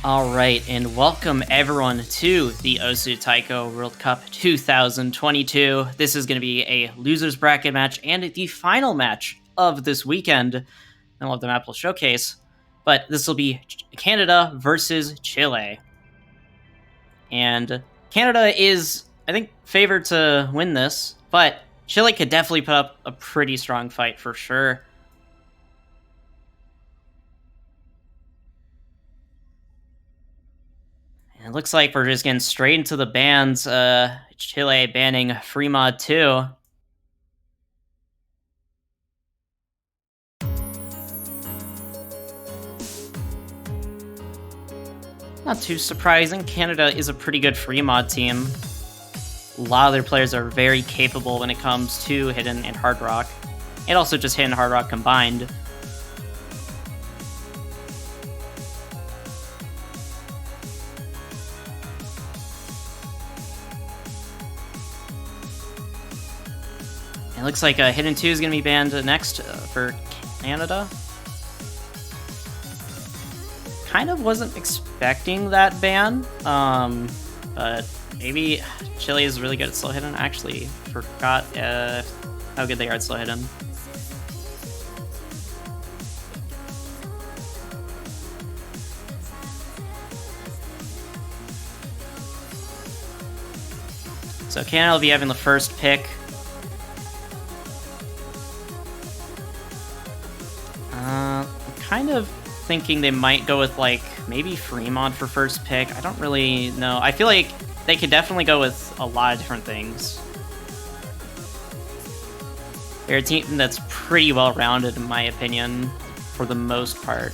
All right, and welcome everyone to the Osu Taiko World Cup 2022. This is going to be a losers bracket match and the final match of this weekend. Then we'll have the map showcase, but this will be Canada versus Chile. And Canada is, I think, favored to win this, but Chile could definitely put up a pretty strong fight for sure. It looks like we're just getting straight into the bans. Chile banning free mod 2. Not too surprising. Canada is a pretty good free mod team. A lot of their players are very capable when it comes to Hidden and Hard Rock. And also just Hidden and Hard Rock combined. It looks like Hidden 2 is going to be banned next for Canada. Kind of wasn't expecting that ban, but maybe Chile is really good at slow hidden. I actually forgot how good they are at slow hidden. So Canada will be having the first pick. I'm kind of thinking they might go with, like, maybe Fremont for first pick. I don't really know. I feel like they could definitely go with a lot of different things. They're a team that's pretty well-rounded, in my opinion, for the most part.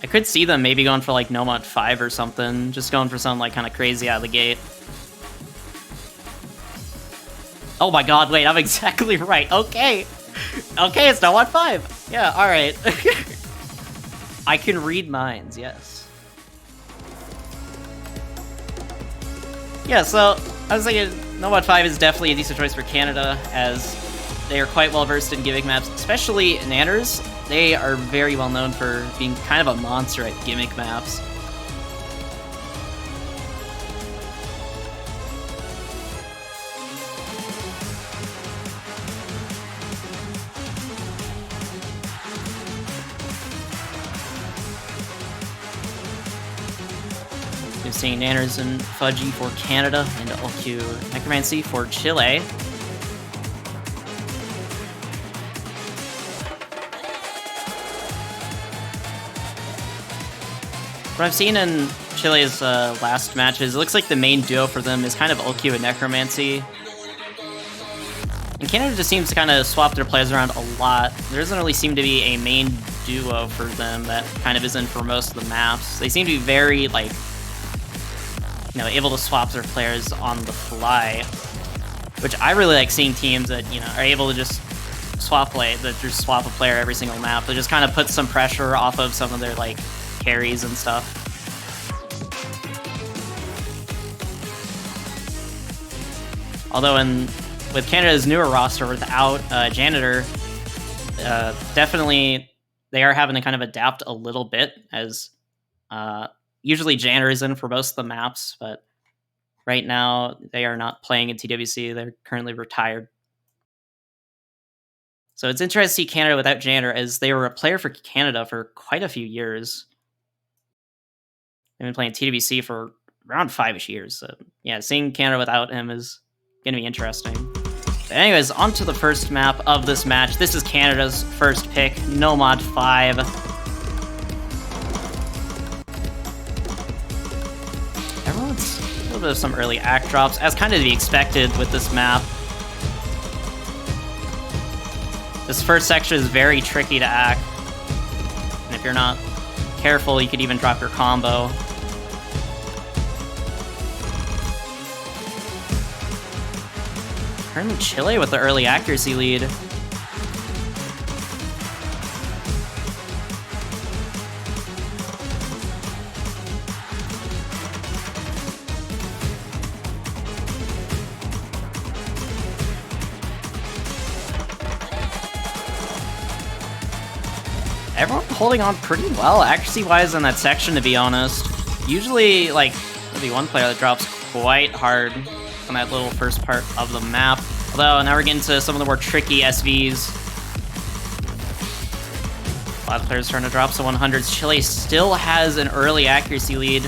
I could see them maybe going for, like, Nomad 5 or something. Just going for something, like, kind of crazy out of the gate. Oh my god, wait, I'm exactly right. Okay. Okay, it's Nomad 5. Yeah, alright. I can read minds, yes. Yeah, so I was thinking Nomad 5 is definitely a decent choice for Canada, as they are quite well versed in gimmick maps, especially Nanners. They are very well known for being kind of a monster at gimmick maps. seeing Nanners and Fudgy for Canada and LQ Necromancy for Chile. What I've seen in Chile's last matches, it looks like the main duo for them is kind of LQ and Necromancy. And Canada just seems to kind of swap their players around a lot. There doesn't really seem to be a main duo for them that kind of is in for most of the maps. They seem to be very, like, you know, able to swap their players on the fly, which I really like seeing teams that, you know, are able to just swap a player every single map. That just kind of puts some pressure off of some of their, like, carries and stuff. Although with Canada's newer roster without Janitor, definitely they are having to kind of adapt a little bit, as usually Janitor is in for most of the maps, but right now they are not playing in TWC. They're currently retired. So it's interesting to see Canada without Janitor, as they were a player for Canada for quite a few years. They've been playing TWC for around 5-ish years. So yeah, seeing Canada without him is going to be interesting. But anyways, on to the first map of this match. This is Canada's first pick, Nomad 5. Everyone's a little bit of some early act drops, as kind of to be expected with this map. This first section is very tricky to act, and if you're not careful, you could even drop your combo. Currently Chile with the early accuracy lead. Everyone holding on pretty well, accuracy-wise, in that section, to be honest. Usually, like, there'll be one player that drops quite hard on that little first part of the map. Although, now we're getting to some of the more tricky SVs. A lot of players trying to drop some 100s. Chile still has an early accuracy lead.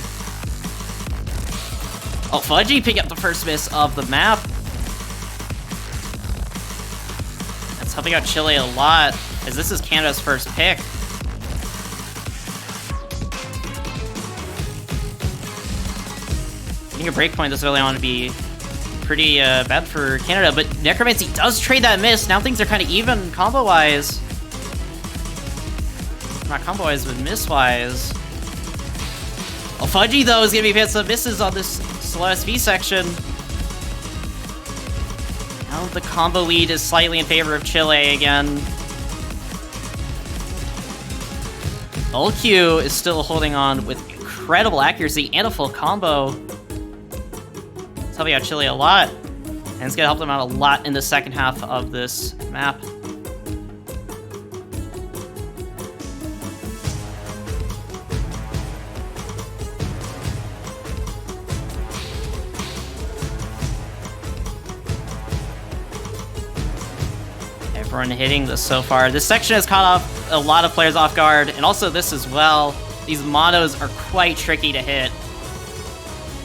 Oh, Fudgy picking up the first miss of the map. That's helping out Chile a lot, as this is Canada's first pick. Getting a breakpoint this early on to be pretty bad for Canada, but Necromancy does trade that miss. Now things are kind of even combo-wise. Not combo-wise, but miss-wise. Oh, Fudgy, though, is going to be hitting some misses on this slow SV section. Now the combo lead is slightly in favor of Chile again. LQ is still holding on with incredible accuracy and a full combo. It's helping out Chile a lot, and it's going to help them out a lot in the second half of this map. Everyone hitting this so far. This section has caught off a lot of players off guard, and also this as well. These monos are quite tricky to hit.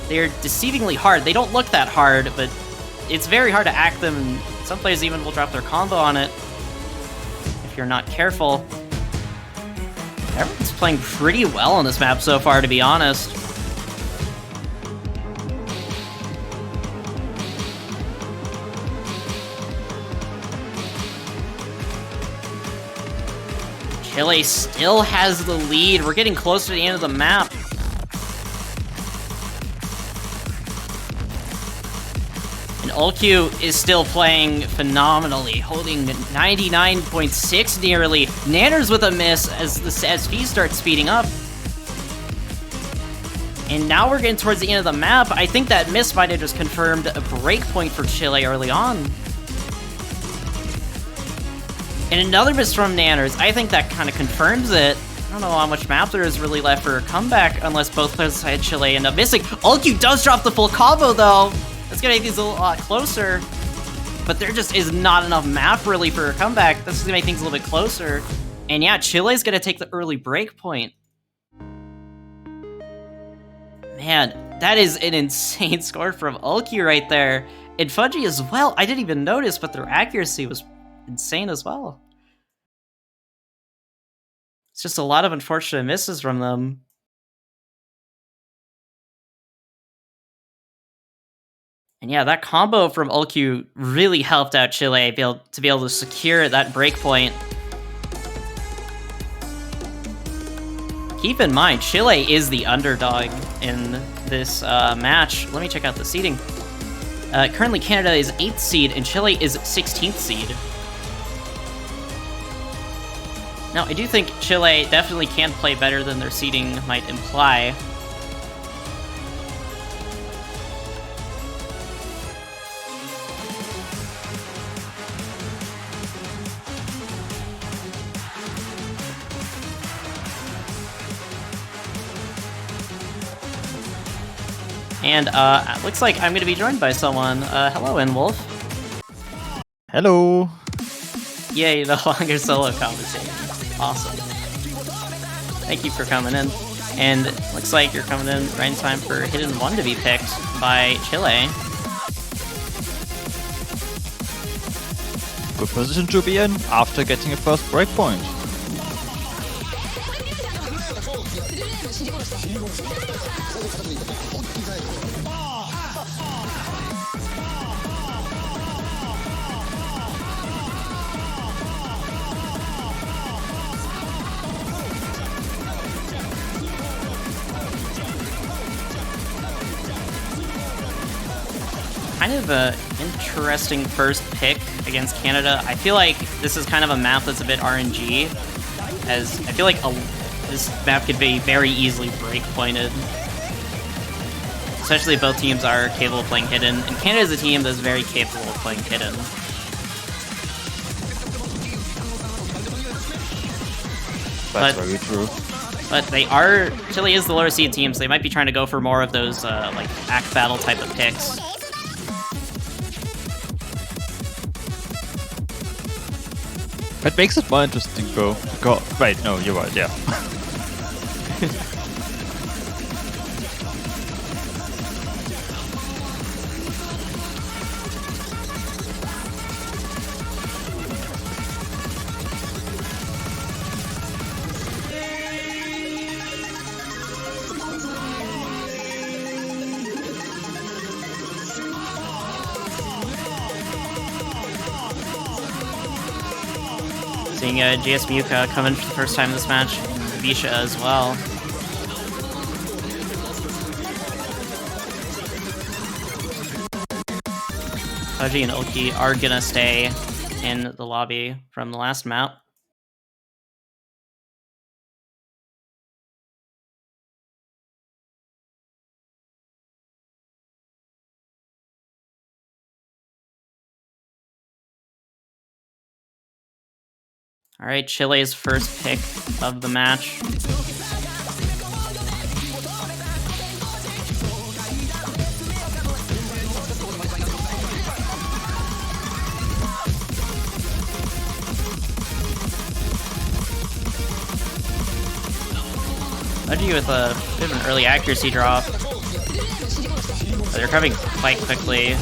They're deceivingly hard. They don't look that hard, but it's very hard to act them, and some players even will drop their combo on it if you're not careful. Everyone's playing pretty well on this map so far, to be honest. Chile still has the lead. We're getting close to the end of the map. And LQ is still playing phenomenally, holding 99.6 nearly. Nanners with a miss as the SV starts speeding up. And now we're getting towards the end of the map. I think that miss might have just confirmed a breakpoint for Chile early on. And another miss from Nanners. I think that kind of confirms it. I don't know how much map there is really left for a comeback unless both players inside Chile end up missing. LQ does drop the full combo, though. That's going to make these a lot closer. But there just is not enough map, really, for a comeback. This is going to make things a little bit closer. And yeah, Chile's going to take the early break point. Man, That is an insane score from Ulki right there. And Fudgy as well. I didn't even notice, but their accuracy was insane as well. It's just a lot of unfortunate misses from them. And yeah, that combo from Ulki really helped out Chile to be able to secure that breakpoint. Keep in mind, Chile is the underdog in this match. Let me check out the seeding. Currently, Canada is 8th seed, and Chile is 16th seed. Now, I do think Chile definitely can play better than their seeding might imply. And looks like I'm going to be joined by someone. Hello, Inwolf. Hello. Yay, the longer solo conversation. Awesome. Thank you for coming in. And looks like you're coming in right in time for Hidden 1 to be picked by Chile. Good position to be in after getting a first breakpoint. Kind of an interesting first pick against Canada. I feel like this is kind of a map that's a bit RNG, as I feel like this map could be very easily break-pointed. Especially if both teams are capable of playing hidden, and Canada is a team that's very capable of playing hidden. That's very true. But Chile is the lower seed team, so they might be trying to go for more of those like act battle type of picks. It makes it more interesting though. Wait, no, you're right, yeah. Seeing GS Muka come in for the first time in this match, and Visha as well. Kaji and Ulki are gonna stay in the lobby from the last map. All right, Chile's first pick of the match. Budgie with a bit of an early accuracy drop. But they're coming quite quickly.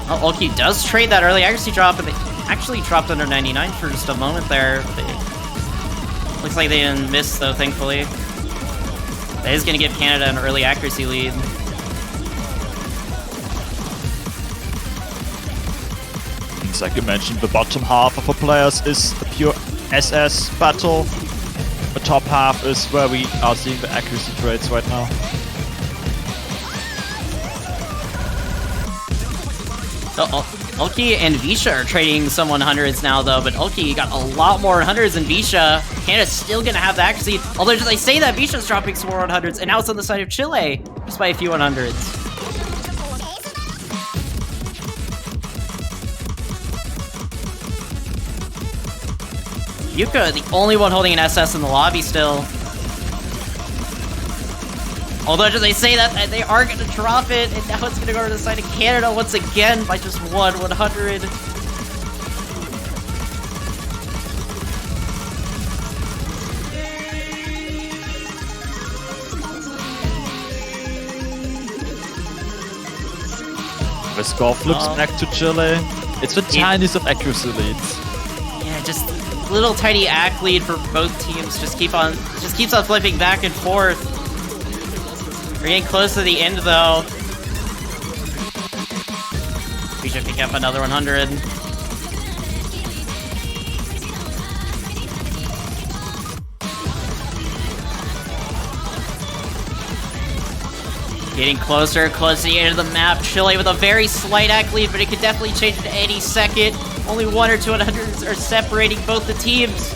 Oh, Ulki does trade that early accuracy drop, but they actually dropped under 99 for just a moment there. Looks like they didn't miss, though, thankfully. That is going to give Canada an early accuracy lead. It's like you mentioned, the bottom half of our players is a pure SS battle. The top half is where we are seeing the accuracy trades right now. So, Ulki and Visha are trading some 100s now, though, but Ulki got a lot more 100s than Visha. Canada's still going to have the accuracy, although they say that Visha's dropping some more 100s, and now it's on the side of Chile, just by a few 100s. Yuka, the only one holding an SS in the lobby still. Although they say that they are going to drop it, and now it's going to go to the side of Canada once again by just 100. The score flips back to Chile. It's the tiniest of accuracy leads. Yeah, just little tiny ac lead for both teams. Just keeps on flipping back and forth. We're getting close to the end though. We should pick up another 100. Getting closer and closer to the end of the map. Chile with a very slight ac lead, but it could definitely change at any second. Only 1 or 2 100s are separating both the teams.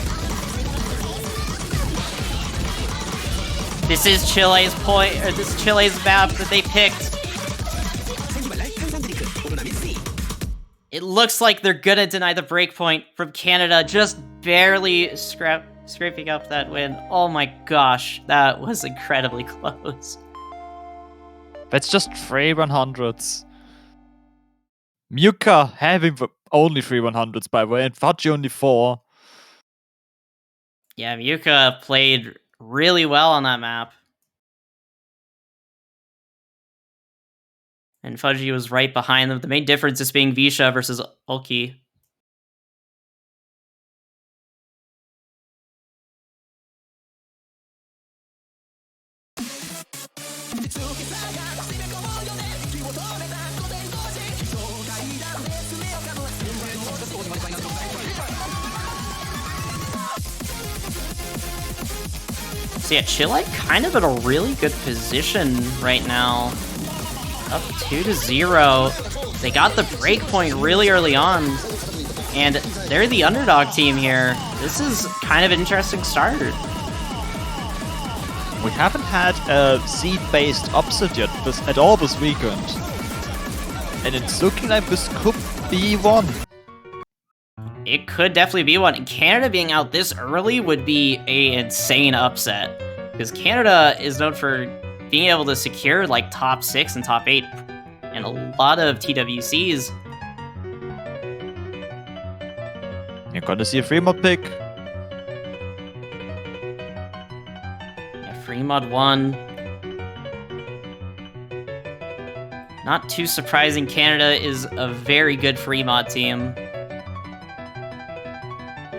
This is Chile's this is Chile's map that they picked. It looks like they're gonna deny the breakpoint from Canada, just barely scraping up that win. Oh my gosh, that was incredibly close. That's just 3 100s. Muka having only 3 100s, by the way, and Fudgy only 4. Yeah, Muka played really well on that map. And Fudgy was right behind them. The main difference is being Visha versus Ulki. So yeah, Chile kind of in a really good position right now. Up 2-0. They got the breakpoint really early on. And they're the underdog team here. This is kind of an interesting start. We haven't had a seed-based upset yet at all this weekend. And it's looking like this could be one. It could definitely be one. And Canada being out this early would be an insane upset. Because Canada is known for being able to secure like top 6 and top 8 and a lot of TWCs. You're gonna see a free mod pick. Yeah, free mod 1. Not too surprising, Canada is a very good free mod team.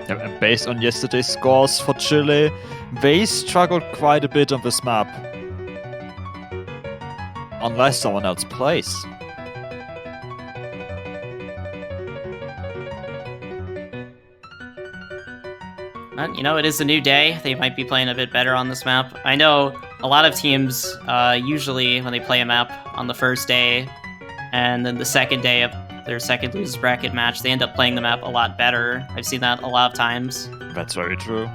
And based on yesterday's scores for Chile, they struggled quite a bit on this map. Unless someone else plays. But, you know, it is a new day. They might be playing a bit better on this map. I know a lot of teams, usually when they play a map on the first day, and then the second day of their second losers bracket match, they end up playing the map a lot better. I've seen that a lot of times. That's very true.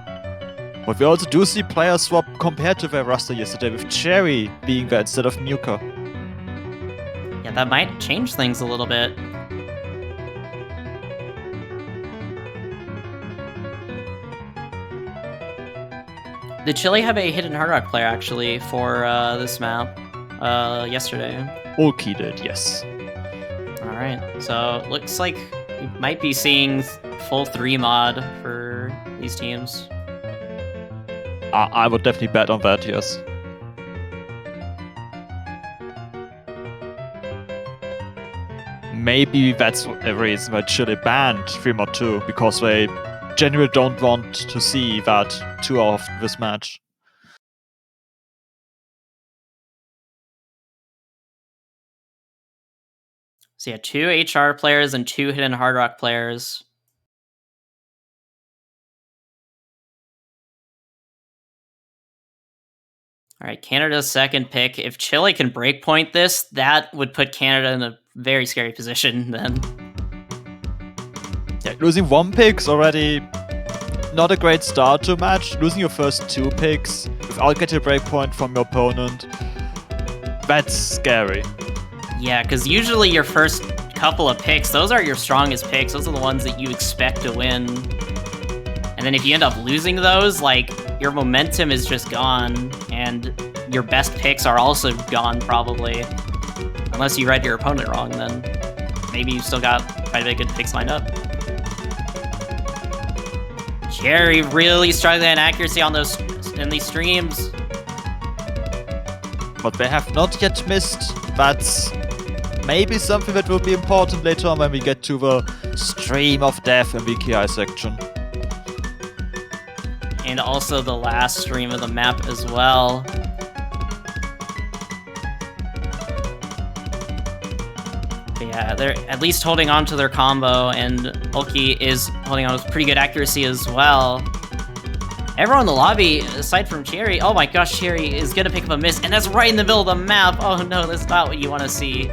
But we also do see player swap compared to their roster yesterday, with Cherry being there instead of Muka. Yeah, that might change things a little bit. Did Chile have a hidden Hard Rock player, actually, for this map yesterday? Ulki did, yes. Alright, so looks like we might be seeing full 3 mod for these teams. I would definitely bet on that, yes. Maybe that's a reason why Chile banned 3 mod 2, because they genuinely don't want to see that too often this match. So yeah, 2 HR players and 2 hidden Hard Rock players. All right, Canada's second pick. If Chile can breakpoint this, that would put Canada in a very scary position then. Yeah, losing 1 pick's already not a great start to a match. Losing your first 2 picks without getting a breakpoint from your opponent, that's scary. Yeah, because usually your first couple of picks, those are your strongest picks. Those are the ones that you expect to win. And then if you end up losing those, like, your momentum is just gone, and your best picks are also gone, probably. Unless you read your opponent wrong, then maybe you still got quite a bit of good picks lined up. Cherry really struggling in accuracy on in these streams. But they have not yet missed. That's maybe something that will be important later on when we get to the Stream of Death and VKI section. And also the last stream of the map as well. But yeah, they're at least holding on to their combo, and Ulki is holding on with pretty good accuracy as well. Everyone in the lobby, aside from Cherry, oh my gosh, Cherry is gonna pick up a miss, and that's right in the middle of the map. Oh no, that's not what you want to see.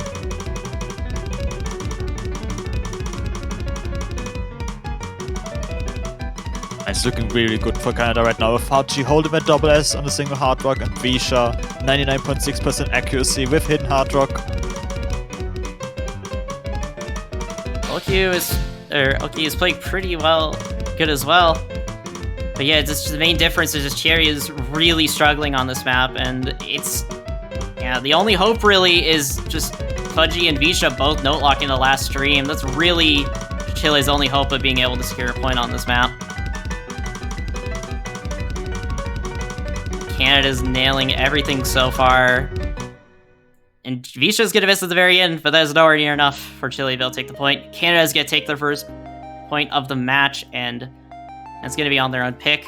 It's looking really good for Canada right now. With Hachi holding a double S on a single hard rock, and Visha 99.6% accuracy with hidden hard rock. Ulki is playing pretty good as well. But yeah, just the main difference is just Cherry is really struggling on this map, and the only hope really is just Pudgy and Visha both note locking the last stream. That's really Chile's only hope of being able to secure a point on this map. Canada's nailing everything so far. And Visha's gonna miss at the very end, but that's nowhere near enough for Chile to be able to take the point. Canada's gonna take their first point of the match, and it's gonna be on their own pick.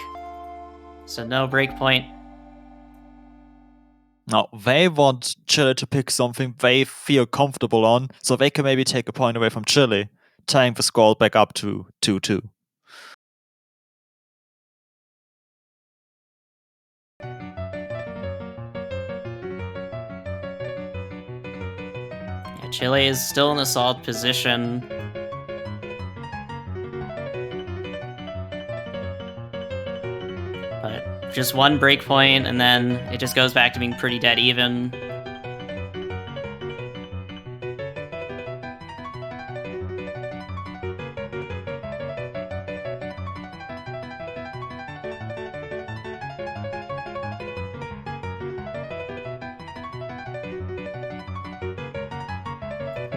So no break point. Now, they want Chile to pick something they feel comfortable on, so they can maybe take a point away from Chile, tying the score back up to 2-2. Chile is still in a solid position. But just one break point, and then it just goes back to being pretty dead even.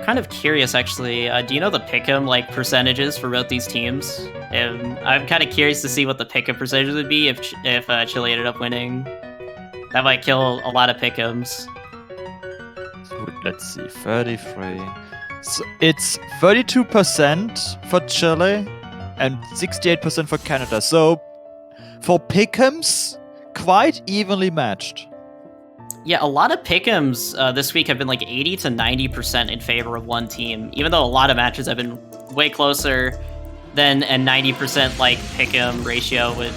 Kind of curious, actually. Do you know the pick'em percentages for both these teams? I'm kind of curious to see what the pick'em percentages would be if Chile ended up winning. That might kill a lot of pick'ems. Let's see, 33. So it's 32% for Chile and 68% for Canada. So for pick'ems, quite evenly matched. Yeah, a lot of pick'ems this week have been 80 to 90% in favor of one team, even though a lot of matches have been way closer than a 90% pick'em ratio would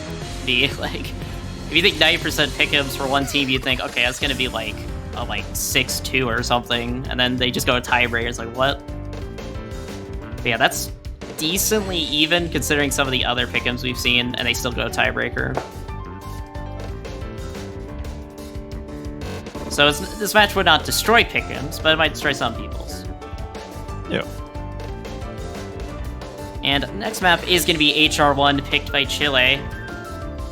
be. If you think 90% pick'ems for one team, you'd think, okay, that's gonna be 6-2 or something, and then they just go to tiebreaker. It's what? But yeah, that's decently even considering some of the other pick'ems we've seen, and they still go to tiebreaker. So this match would not destroy pick'ems, but it might destroy some people's. Yeah. And next map is going to be HR1, picked by Chile.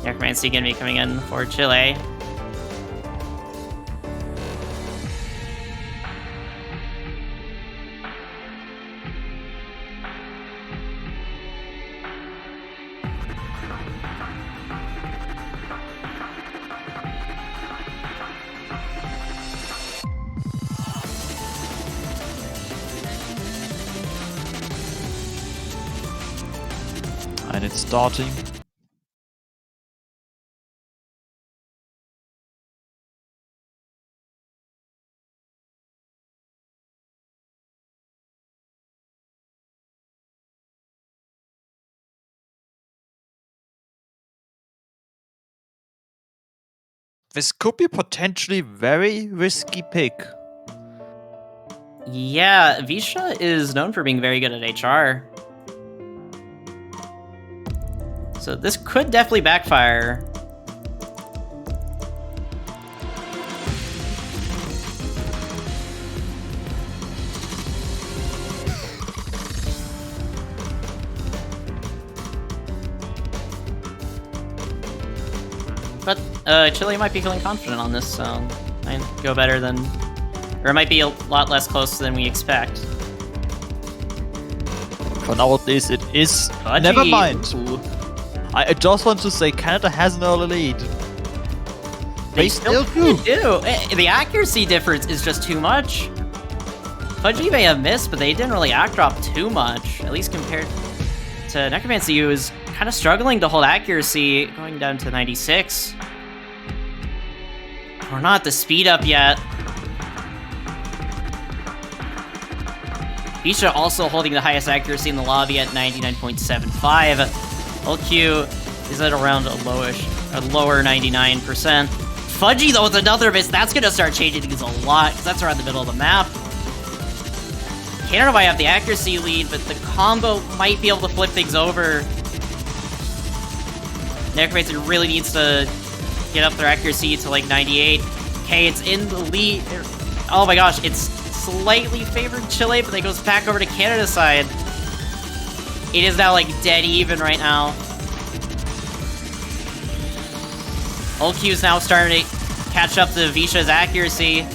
Necromancy going to be coming in for Chile. And it's starting. This could be potentially very risky pick. Yeah, Visha is known for being very good at HR. So this could definitely backfire. But Chile might be feeling confident on this, so might go better than, or it might be a lot less close than we expect. For nowadays it is. Pudgy. Never mind. Ooh. I just want to say Canada has an early lead. They still do. The accuracy difference is just too much. Fudgy may have missed, but they didn't really act drop too much, at least compared to Necromancy, who was kind of struggling to hold accuracy, going down to 96. We're not at the speed up yet. Bisha also holding the highest accuracy in the lobby at 99.75. LQ is at around a lower 99%. Fudgy, though, with another miss, that's going to start changing things a lot, because that's around the middle of the map. Canada might have the accuracy lead, but the combo might be able to flip things over. Necromancer really needs to get up their accuracy to like 98. Okay, it's in the lead. Oh my gosh, it's slightly favored Chile, but then goes back over to Canada's side. It is now like dead even right now. LQ is now starting to catch up to Visha's accuracy.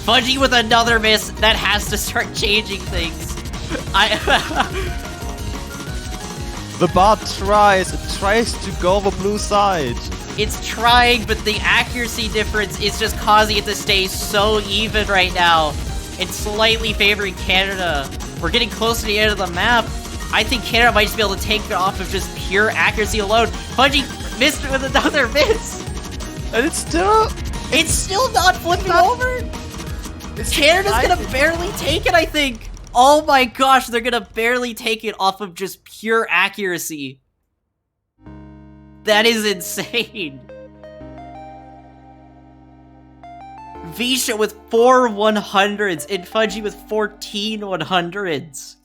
Fudgy with another miss. That has to start changing things. The bot tries. It tries to go the blue side. It's trying, but the accuracy difference is just causing it to stay so even right now. It's slightly favoring Canada. We're getting close to the end of the map. I think Canada might just be able to take it off of just pure accuracy alone. Fudgy missed it with another miss. And it's still not flipping over. Canada's gonna barely take it, I think. Oh my gosh, they're gonna barely take it off of just pure accuracy. That is insane. Visha with 4 100s and Fudgy with 14 100s.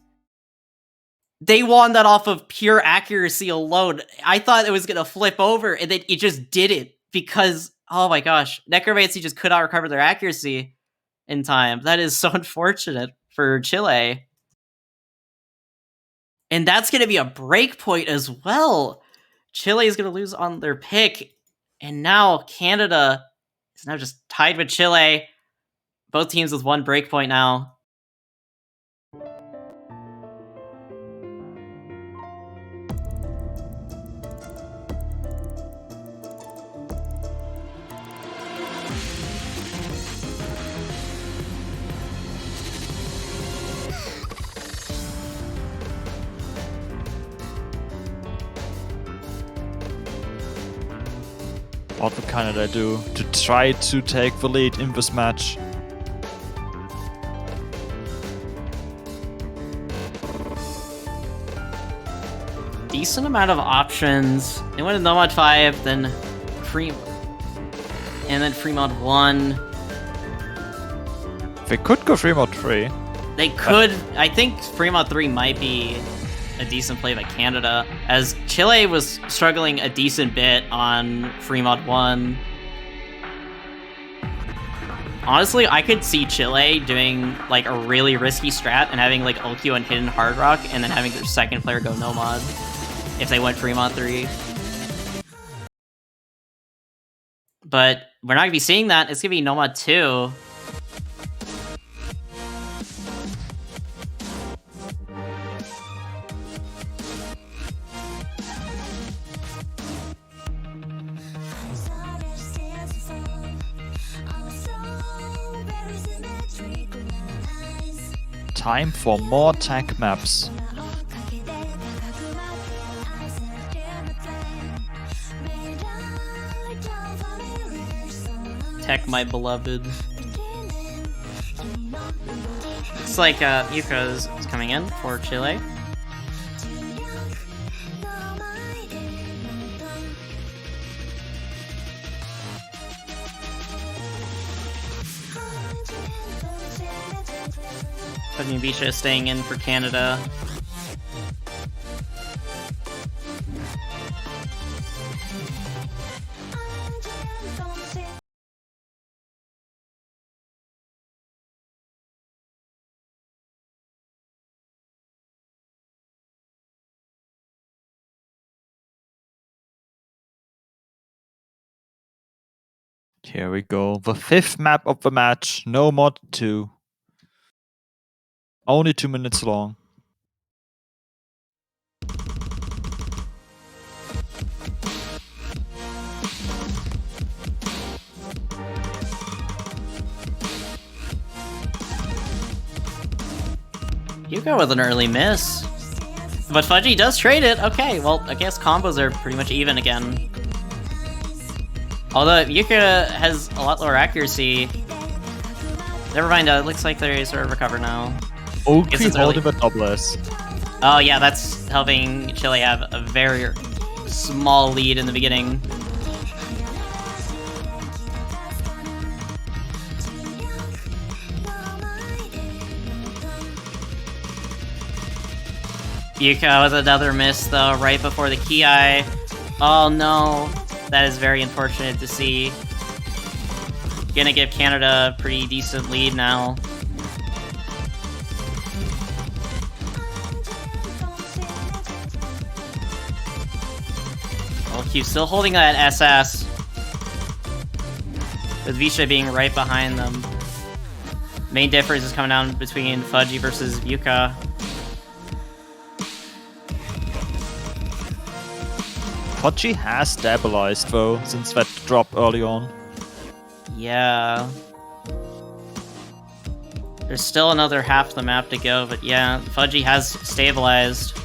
They won that off of pure accuracy alone. I thought it was gonna flip over, and then it just didn't because, oh my gosh, Necromancy just could not recover their accuracy in time. That is so unfortunate for Chile. And that's gonna be a break point as well. Chile is gonna lose on their pick, and now Canada is now just tied with Chile. Both teams with 1 break point now. What would Canada do to try to take the lead in this match? Decent amount of options. They went to Nomad 5, then Fremont 1. They could go Fremont 3. They could. I think Fremont 3 might be a decent play by Canada, as Chile was struggling a decent bit on Fremont 1. Honestly, I could see Chile doing like a really risky strat and having like LQ and Hidden Hard Rock, and then having their second player go Nomad if they went Fremont 3. But we're not going to be seeing that. It's going to be Nomad 2. Time for more tank maps. Tech, my beloved. Looks like Yuko's is coming in for Chile. Bisha is staying in for Canada. Here we go. The 5th map of the match. No mod 2. Only 2 minutes long. Yuka with an early miss. But Fudgy does trade it. Okay, well, I guess combos are pretty much even again. Although Yuka has a lot lower accuracy. Never mind, it looks like they sort of recover now. Oki holding the double S. Oh yeah, that's helping Chile have a very small lead in the beginning. Yuka with another miss though, right before the Ki. Oh no, that is very unfortunate to see. Gonna give Canada a pretty decent lead now. Well, Q still holding that SS, with Visha being right behind them. Main difference is coming down between Fudgy versus Yuka. Fudgy has stabilized though, since that drop early on. Yeah. There's still another half of the map to go, but yeah, Fudgy has stabilized.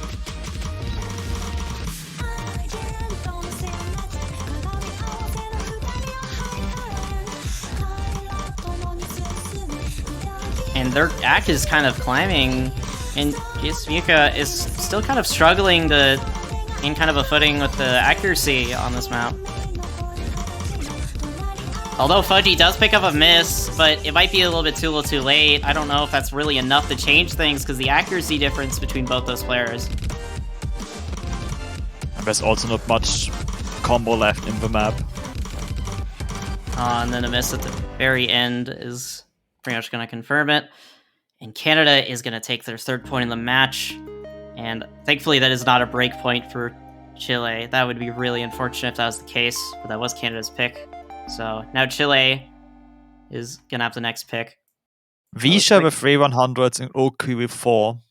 And their act is kind of climbing, and Yuka is still kind of struggling to gain kind of a footing with the accuracy on this map. Although Fudgy does pick up a miss, but it might be a little bit too little too late. I don't know if that's really enough to change things, because the accuracy difference between both those players. And there's also not much combo left in the map. And then a miss at the very end is pretty much going to confirm it. And Canada is going to take their third point in the match. And thankfully that is not a break point for Chile. That would be really unfortunate if that was the case, but that was Canada's pick. So now Chile is going to have the next pick. Visha with 3-100s and Oki with 4.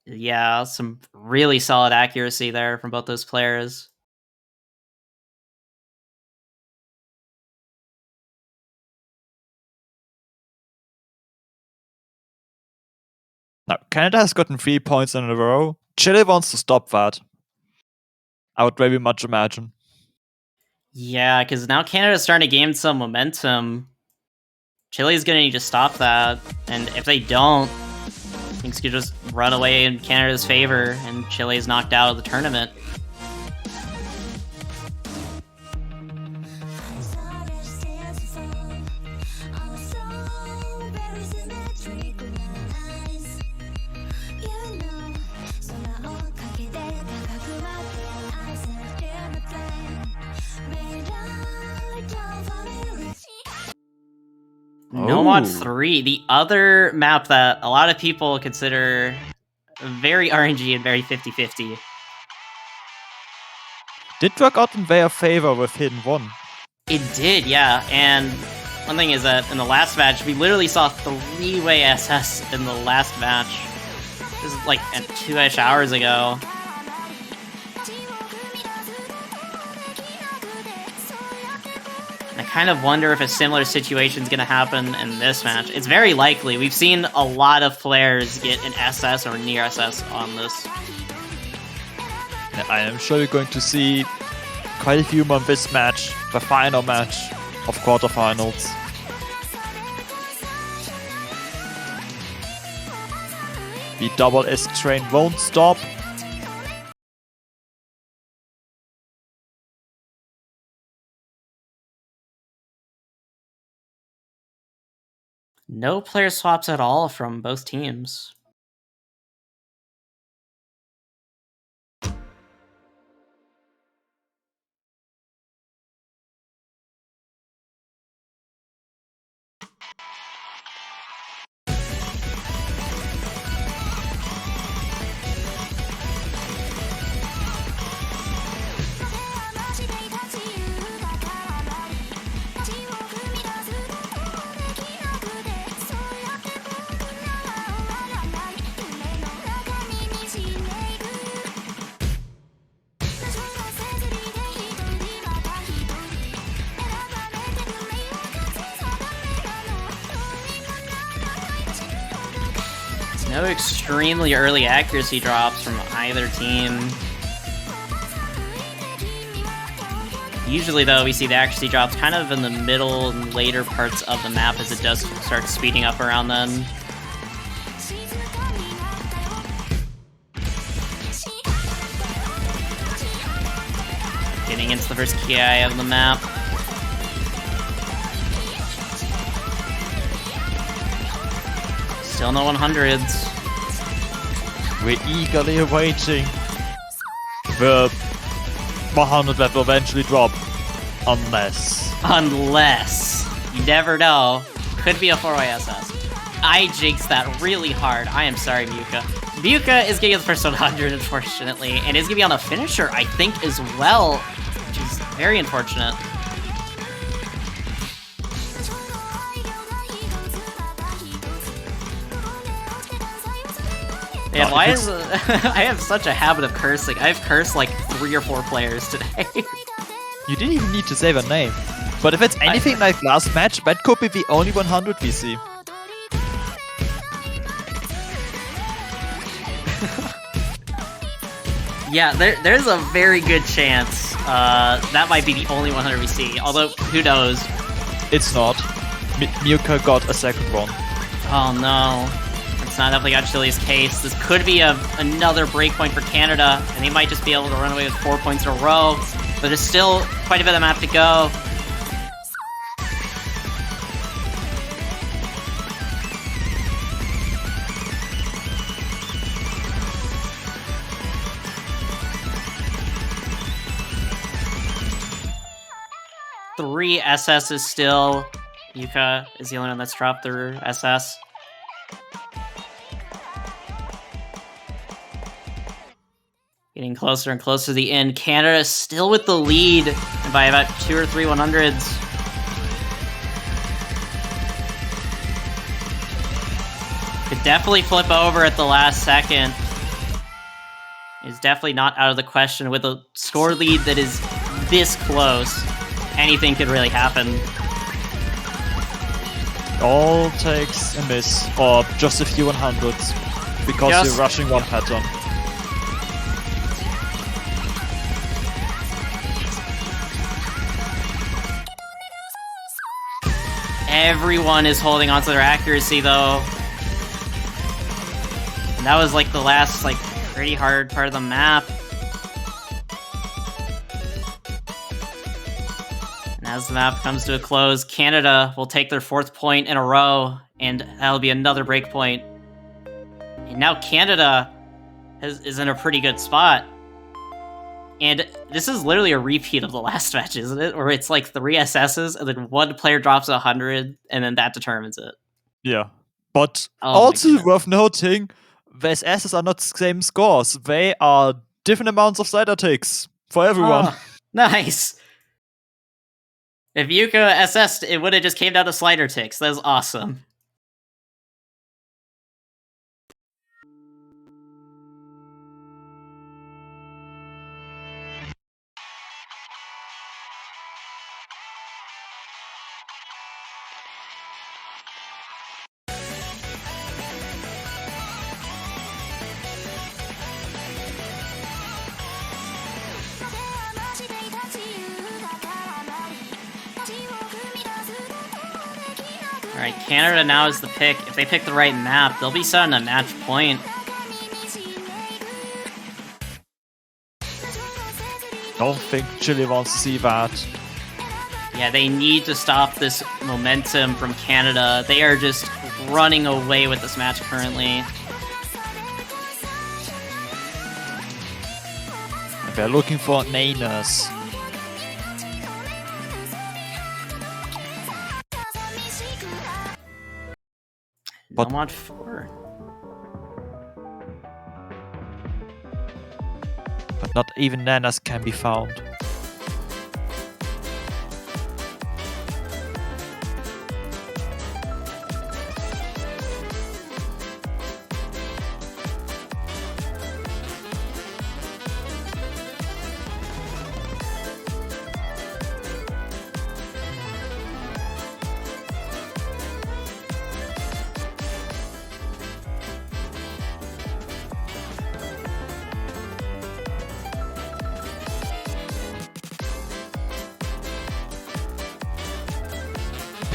Yeah, some really solid accuracy there from both those players. Now, Canada has gotten 3 points in a row. Chile wants to stop that. I would very much imagine. Yeah, because now Canada's starting to gain some momentum. Chile's going to need to stop that. And if they don't, things could just run away in Canada's favor, and Chile's knocked out of the tournament. No Mod 3, the other map that a lot of people consider very RNG and very 50-50. Did work out in their favor with Hidden 1. It did, yeah. And one thing is that in the last match, we literally saw 3-way SS in the last match. This is like 2-ish hours ago. I kind of wonder if a similar situation is going to happen in this match. It's very likely. We've seen a lot of players get an SS or near SS on this. I am sure you're going to see quite a few more in this match, the final match of quarterfinals. The double S train won't stop. No player swaps at all from both teams. No extremely early accuracy drops from either team. Usually, though, we see the accuracy drops kind of in the middle and later parts of the map as it does start speeding up around then. Getting into the first ki of the map. Still no 100s. We're eagerly awaiting the 100 that will eventually drop. Unless. You never know. Could be a 4-way SS. I jinxed that really hard. I am sorry, Muka. Muka is getting the first 100, unfortunately, and is going to be on a finisher, I think, as well, which is very unfortunate. Man, why is I have such a habit of cursing. I've cursed like 3 or 4 players today. You didn't even need to say their name. But if it's anything like last match, that could be the only 100 we see. Yeah, there's a very good chance that might be the only 100 we see. Although, who knows? It's not. Muka got a second one. Oh no. That's not definitely got Chile's case. This could be another breakpoint for Canada, and they might just be able to run away with 4 points in a row. But there's still quite a bit of map to go. Three SSs still. Yuka is the only one that's dropped their SS. Getting closer and closer to the end. Canada still with the lead by about 2 or 3 100s. Could definitely flip over at the last second. Is definitely not out of the question with a score lead that is this close. Anything could really happen. All takes a miss, or just a few 100s, because you're rushing one pattern. Everyone is holding onto their accuracy, though. And that was like the last, pretty hard part of the map. And as the map comes to a close, Canada will take their 4th point in a row, and that'll be another break point. And now Canada is in a pretty good spot. And this is literally a repeat of the last match, isn't it? Where it's like 3 SSs, and then one player drops 100, and then that determines it. Yeah. But also worth noting, the SSs are not the same scores. They are different amounts of slider ticks for everyone. Oh, nice. If Yuka SS'd, it would have just came down to slider ticks. That was awesome. Alright, Canada now is the pick. If they pick the right map, they'll be set on a match point. Don't think Chile wants to see that. Yeah, they need to stop this momentum from Canada. They are just running away with this match currently. They're looking for naners. But mod 4. But not even nanas can be found.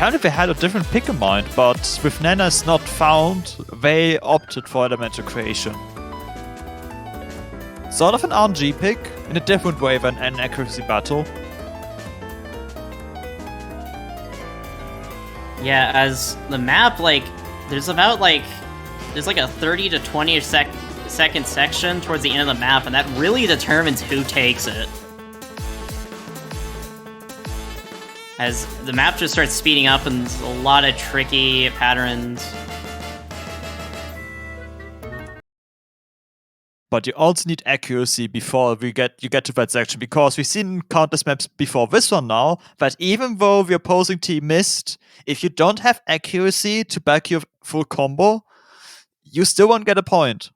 apparently they had a different pick in mind, but with Nana's not found, they opted for elemental creation. Sort of an RNG pick, in a different way than an accuracy battle. Yeah, as the map, like, there's like a 30 to 20 second section towards the end of the map, and that really determines who takes it. As the map just starts speeding up and there's a lot of tricky patterns. But you also need accuracy before you get to that section, because we've seen countless maps before this one now, that even though the opposing team missed, if you don't have accuracy to back your full combo, you still won't get a point.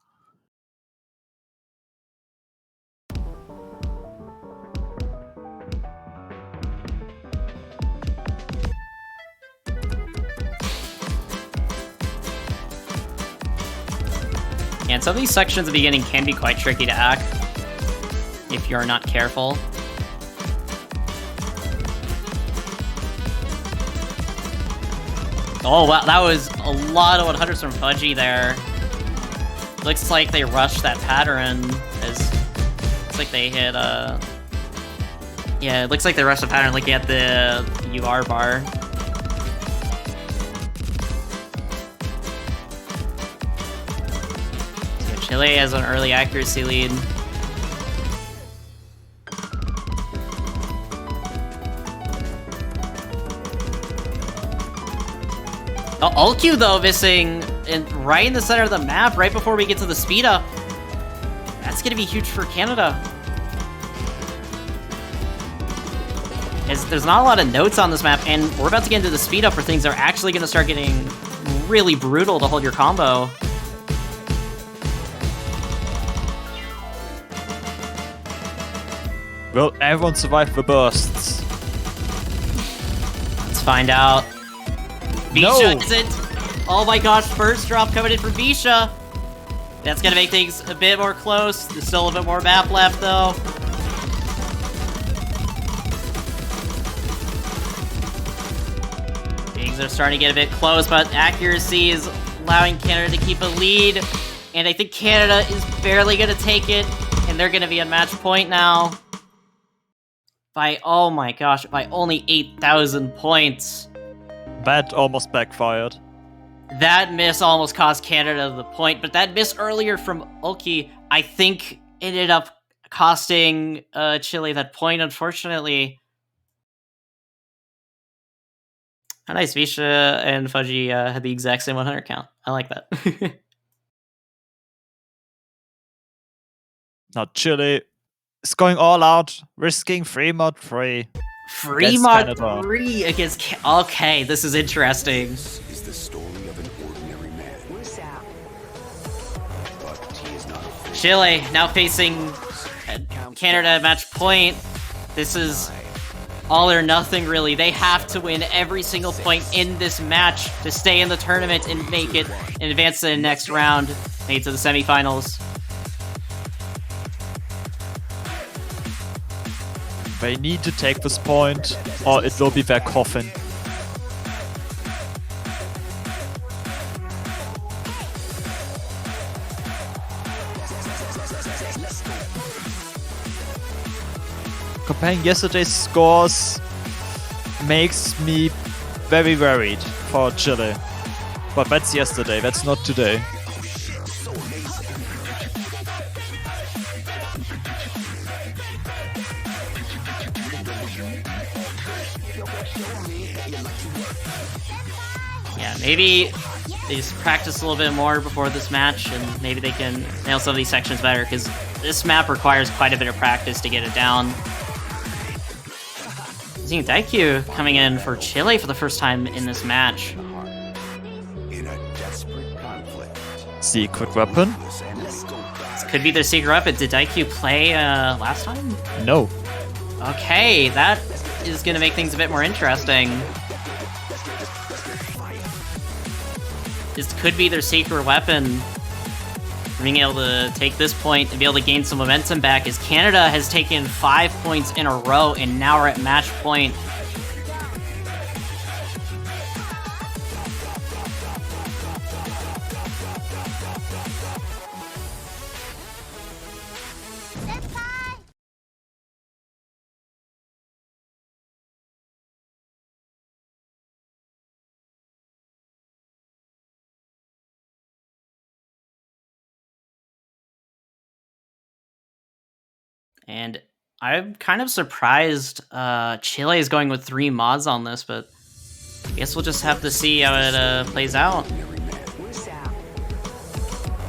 And some of these sections at the beginning can be quite tricky to act if you're not careful. Oh wow, that was a lot of 100s from Fudgy there. Looks like they rushed that pattern. Looks like they hit yeah, it looks like they rushed the pattern looking at the UR bar. Chile has an early accuracy lead. Oh, Ulq though missing right in the center of the map, right before we get to the speed up. That's gonna be huge for Canada. There's not a lot of notes on this map, and we're about to get into the speed up where things are actually gonna start getting really brutal to hold your combo. Will everyone survive the bursts? Let's find out. Visha isn't. Oh my gosh, first drop coming in for Visha. That's gonna make things a bit more close. There's still a bit more map left though. Things are starting to get a bit close, but accuracy is allowing Canada to keep a lead. And I think Canada is barely gonna take it, and they're gonna be on match point now. By, oh my gosh, by only 8,000 points. That almost backfired. That miss almost cost Canada the point, but that miss earlier from Ulq, I think, ended up costing Chile that point, unfortunately. How nice, Visha and Fudgy had the exact same 100 count. I like that. Now Chile is going all out, risking free mod 3. Free mod 3 against okay, this is interesting. This is the story of an ordinary man. But he is not Chile now facing Canada at match point. This is all or nothing, really. They have to win every single point in this match to stay in the tournament and make it and advance to the next round, make it to the semifinals. They need to take this point, or it will be their coffin. Comparing yesterday's scores makes me very worried for Chile. But that's yesterday, that's not today. Yeah, maybe they just practice a little bit more before this match, and maybe they can nail some of these sections better, because this map requires quite a bit of practice to get it down. Seeing taiko coming in for Chile for the first time in this match. in a desperate conflict. Secret weapon? This could be their secret weapon. Did taiko play last time? No. Okay, that is going to make things a bit more interesting. This could be their secret weapon. Being able to take this point and be able to gain some momentum back, as Canada has taken 5 points in a row and now we're at match point. And I'm kind of surprised Chile is going with 3 mods on this, but I guess we'll just have to see how it plays out.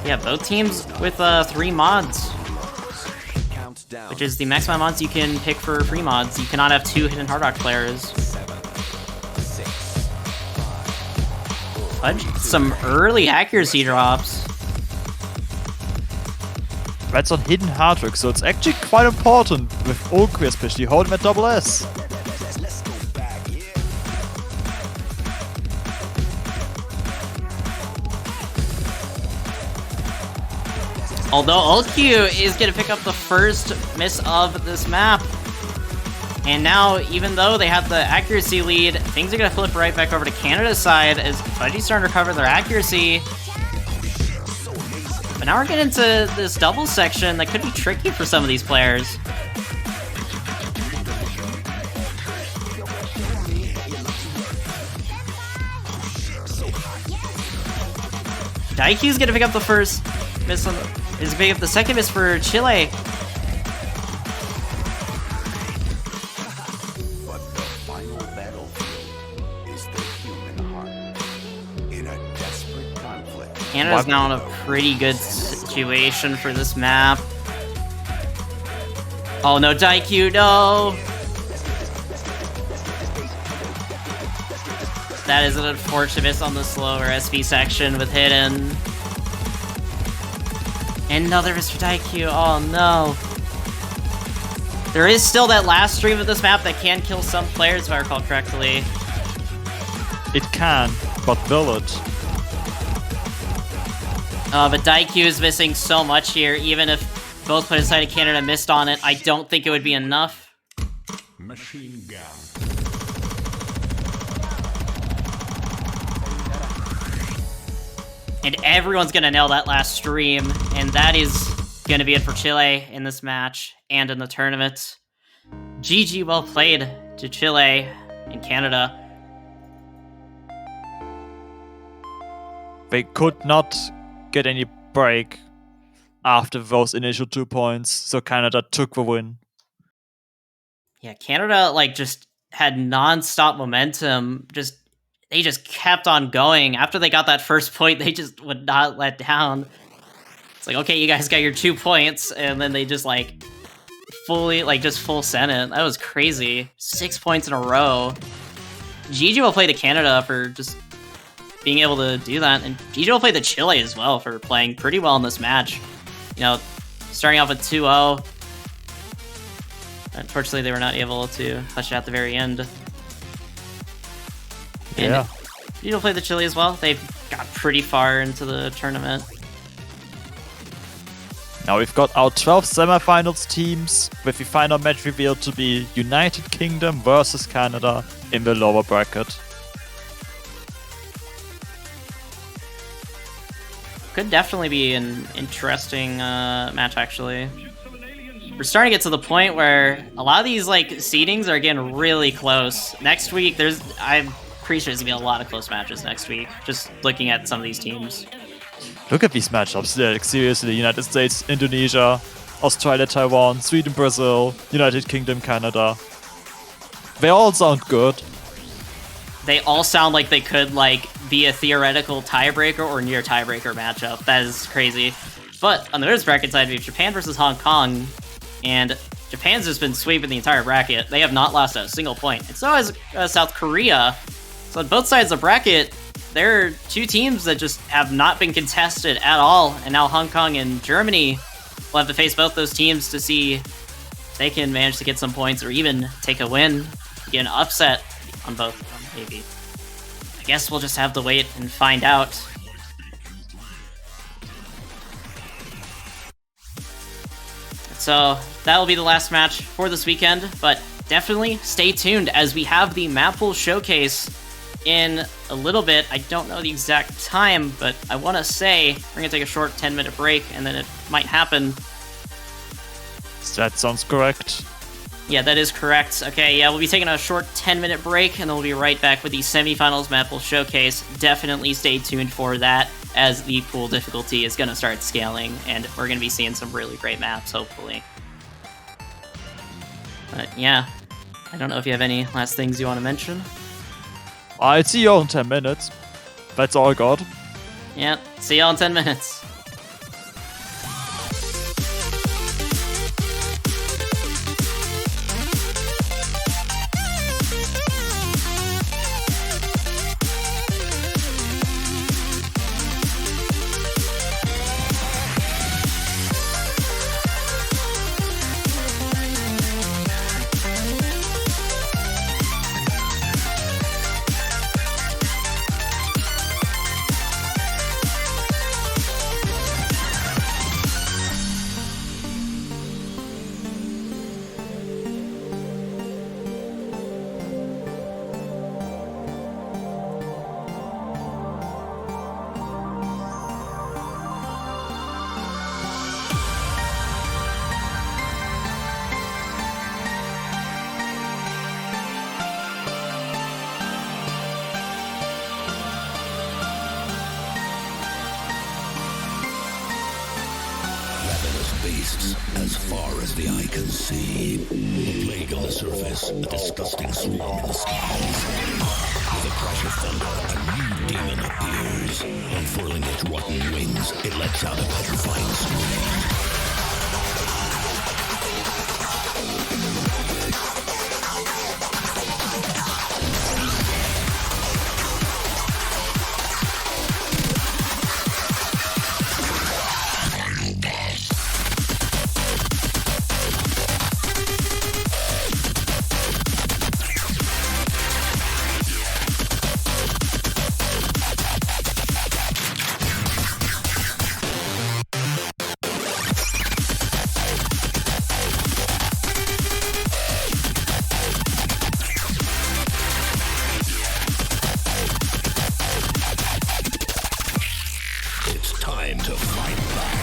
Yeah, both teams with 3 mods, which is the maximum mods you can pick for free mods. You cannot have 2 Hidden Hard Rock players. Fudge, some early accuracy drops. That's on Hidden Hard Rock, so it's actually quite important with Ogre especially holding at double S. Although UltQ is going to pick up the first miss of this map. And now, even though they have the accuracy lead, things are going to flip right back over to Canada's side as Fudgy's starting to recover their accuracy. But now we're getting into this double section that could be tricky for some of these players. Daikyu's going to pick up the first miss on is going to pick up the second miss for Chile. But the final battlefield is the human heart. In a desperate conflict. Canada's now in a pretty good situation for this map. Oh no, Daikyu, no! That is an unfortunate miss on the slower SV section with Hidden. Another miss for Daikyu, oh no. There is still that last stream of this map that can kill some players, if I recall correctly. It can, but will it? But Daikyu is missing so much here. Even if both players side of Canada missed on it, I don't think it would be enough. Machine gun. And everyone's gonna nail that last stream, and that is gonna be it for Chile in this match and in the tournament. GG, well played to Chile and Canada. They could not get any break after those initial 2 points, so Canada took the win. Yeah, Canada just had non-stop momentum. They just kept on going. After they got that first point, they just would not let down. It's like, okay, you guys got your 2 points, and then they just fully just full sent it. That was crazy. 6 points in a row. GG will play to Canada for just being able to do that, and GG will play to Chile as well for playing pretty well in this match. You know, starting off with 2-0. Unfortunately, they were not able to clutch it at the very end. And Yeah. GG will play the Chile as well. They've got pretty far into the tournament. Now we've got our 12 semifinals teams, with the final match revealed to be United Kingdom versus Canada in the lower bracket. Could definitely be an interesting match, actually. We're starting to get to the point where a lot of these seedings are getting really close. Next week, I'm pretty sure there's gonna be a lot of close matches next week. Just looking at some of these teams. Look at these matchups, seriously. United States, Indonesia, Australia, Taiwan, Sweden, Brazil, United Kingdom, Canada. They all sound good. They all sound like they could be a theoretical tiebreaker or near tiebreaker matchup. That is crazy. But on the winners bracket side, we have Japan versus Hong Kong, and Japan's just been sweeping the entire bracket. They have not lost a single point, and so has South Korea. So on both sides of the bracket, there are 2 teams that just have not been contested at all, and now Hong Kong and Germany will have to face both those teams to see if they can manage to get some points or even take a win, get an upset on both of them, maybe. I guess we'll just have to wait and find out. So that will be the last match for this weekend, but definitely stay tuned as we have the map pool showcase in a little bit. I don't know the exact time, but I want to say we're going to take a short 10-minute break, and then it might happen. That sounds correct. Yeah, that is correct. Okay, yeah, we'll be taking a short 10-minute break, and then we'll be right back with the semifinals map we'll showcase. Definitely stay tuned for that, as the pool difficulty is going to start scaling, and we're going to be seeing some really great maps, hopefully. But yeah, I don't know if you have any last things you want to mention. I'll see you all in 10 minutes. That's all I got. Yeah, see y'all in 10 minutes. Beasts as far as the eye can see. A plague on the surface, a disgusting swarm in the skies. With a crash of thunder, a new demon appears. Unfurling its rotten wings, it lets out a petrifying scream. Time to fight back.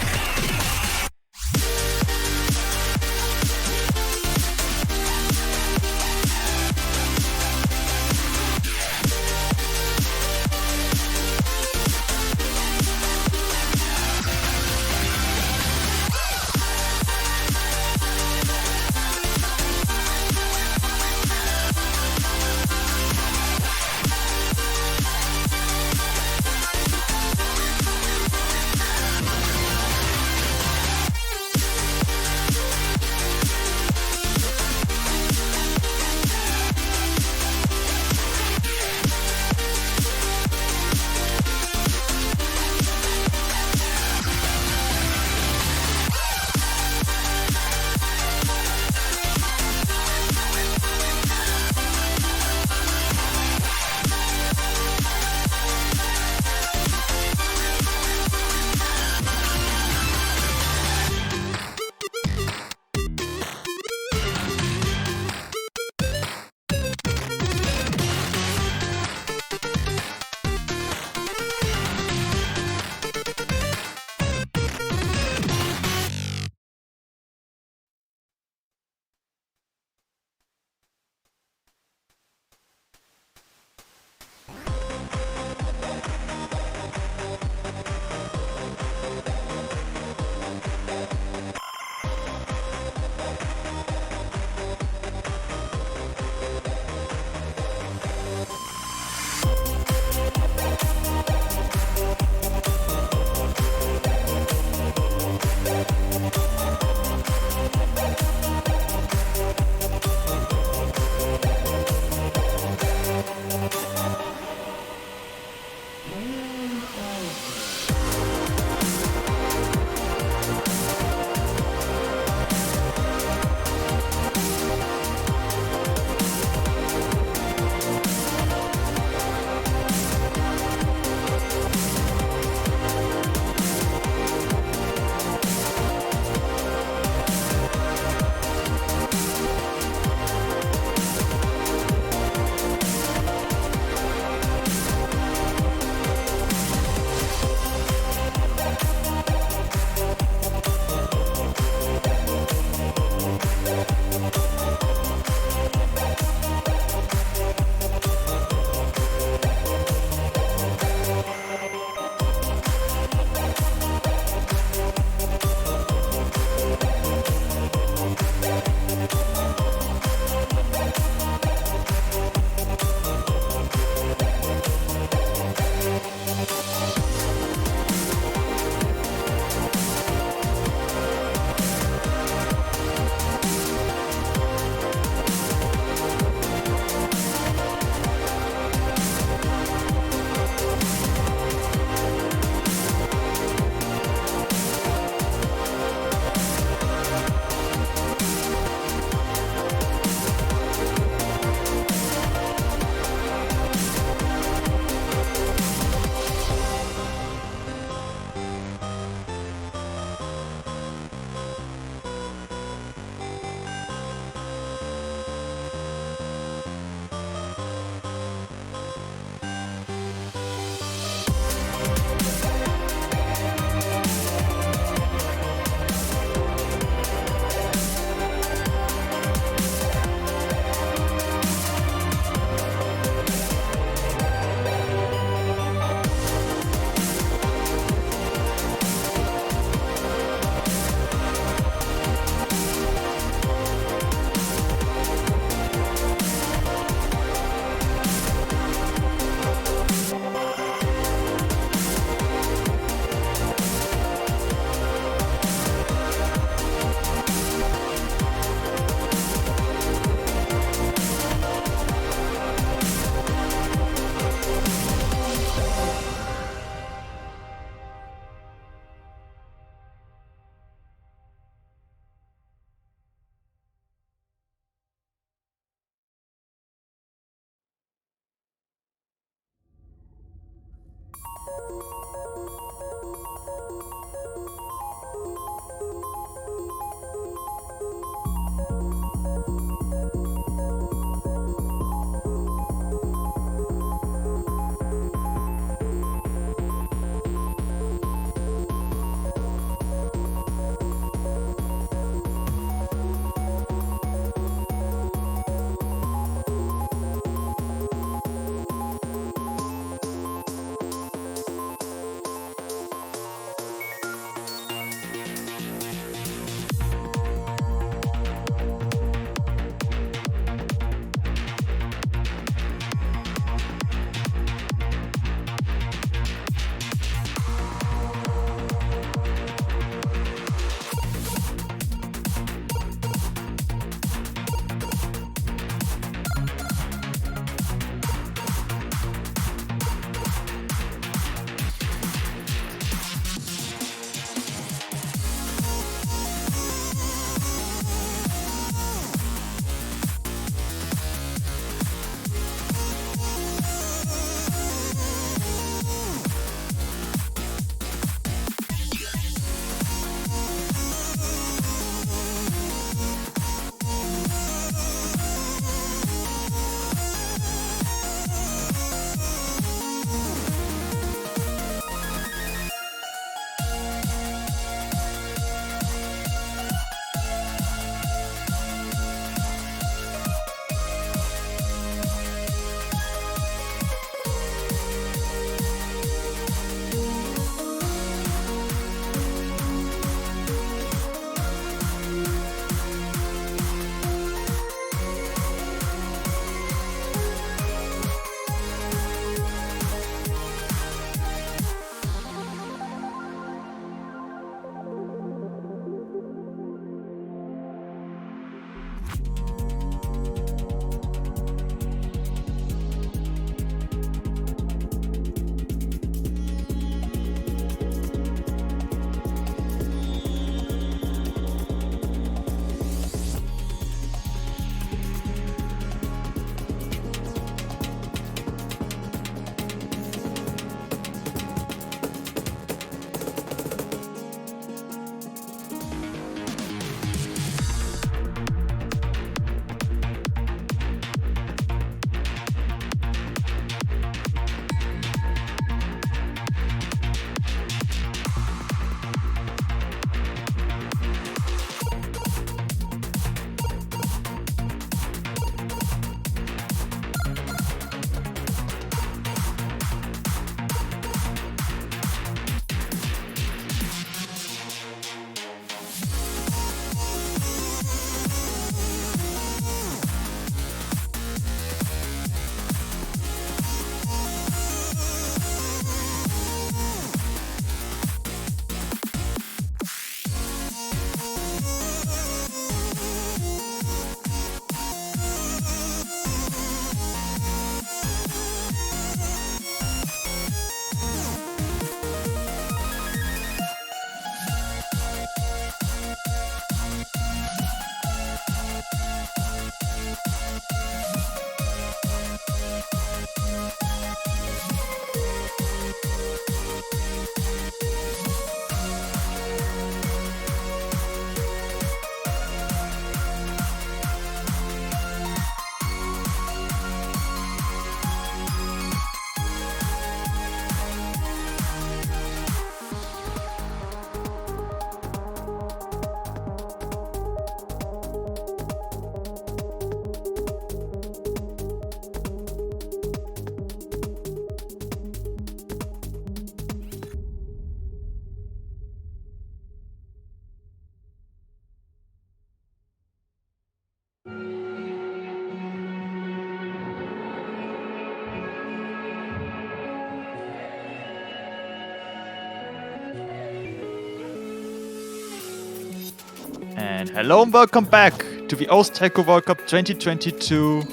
And hello and welcome back to the O's Taiko World Cup 2022.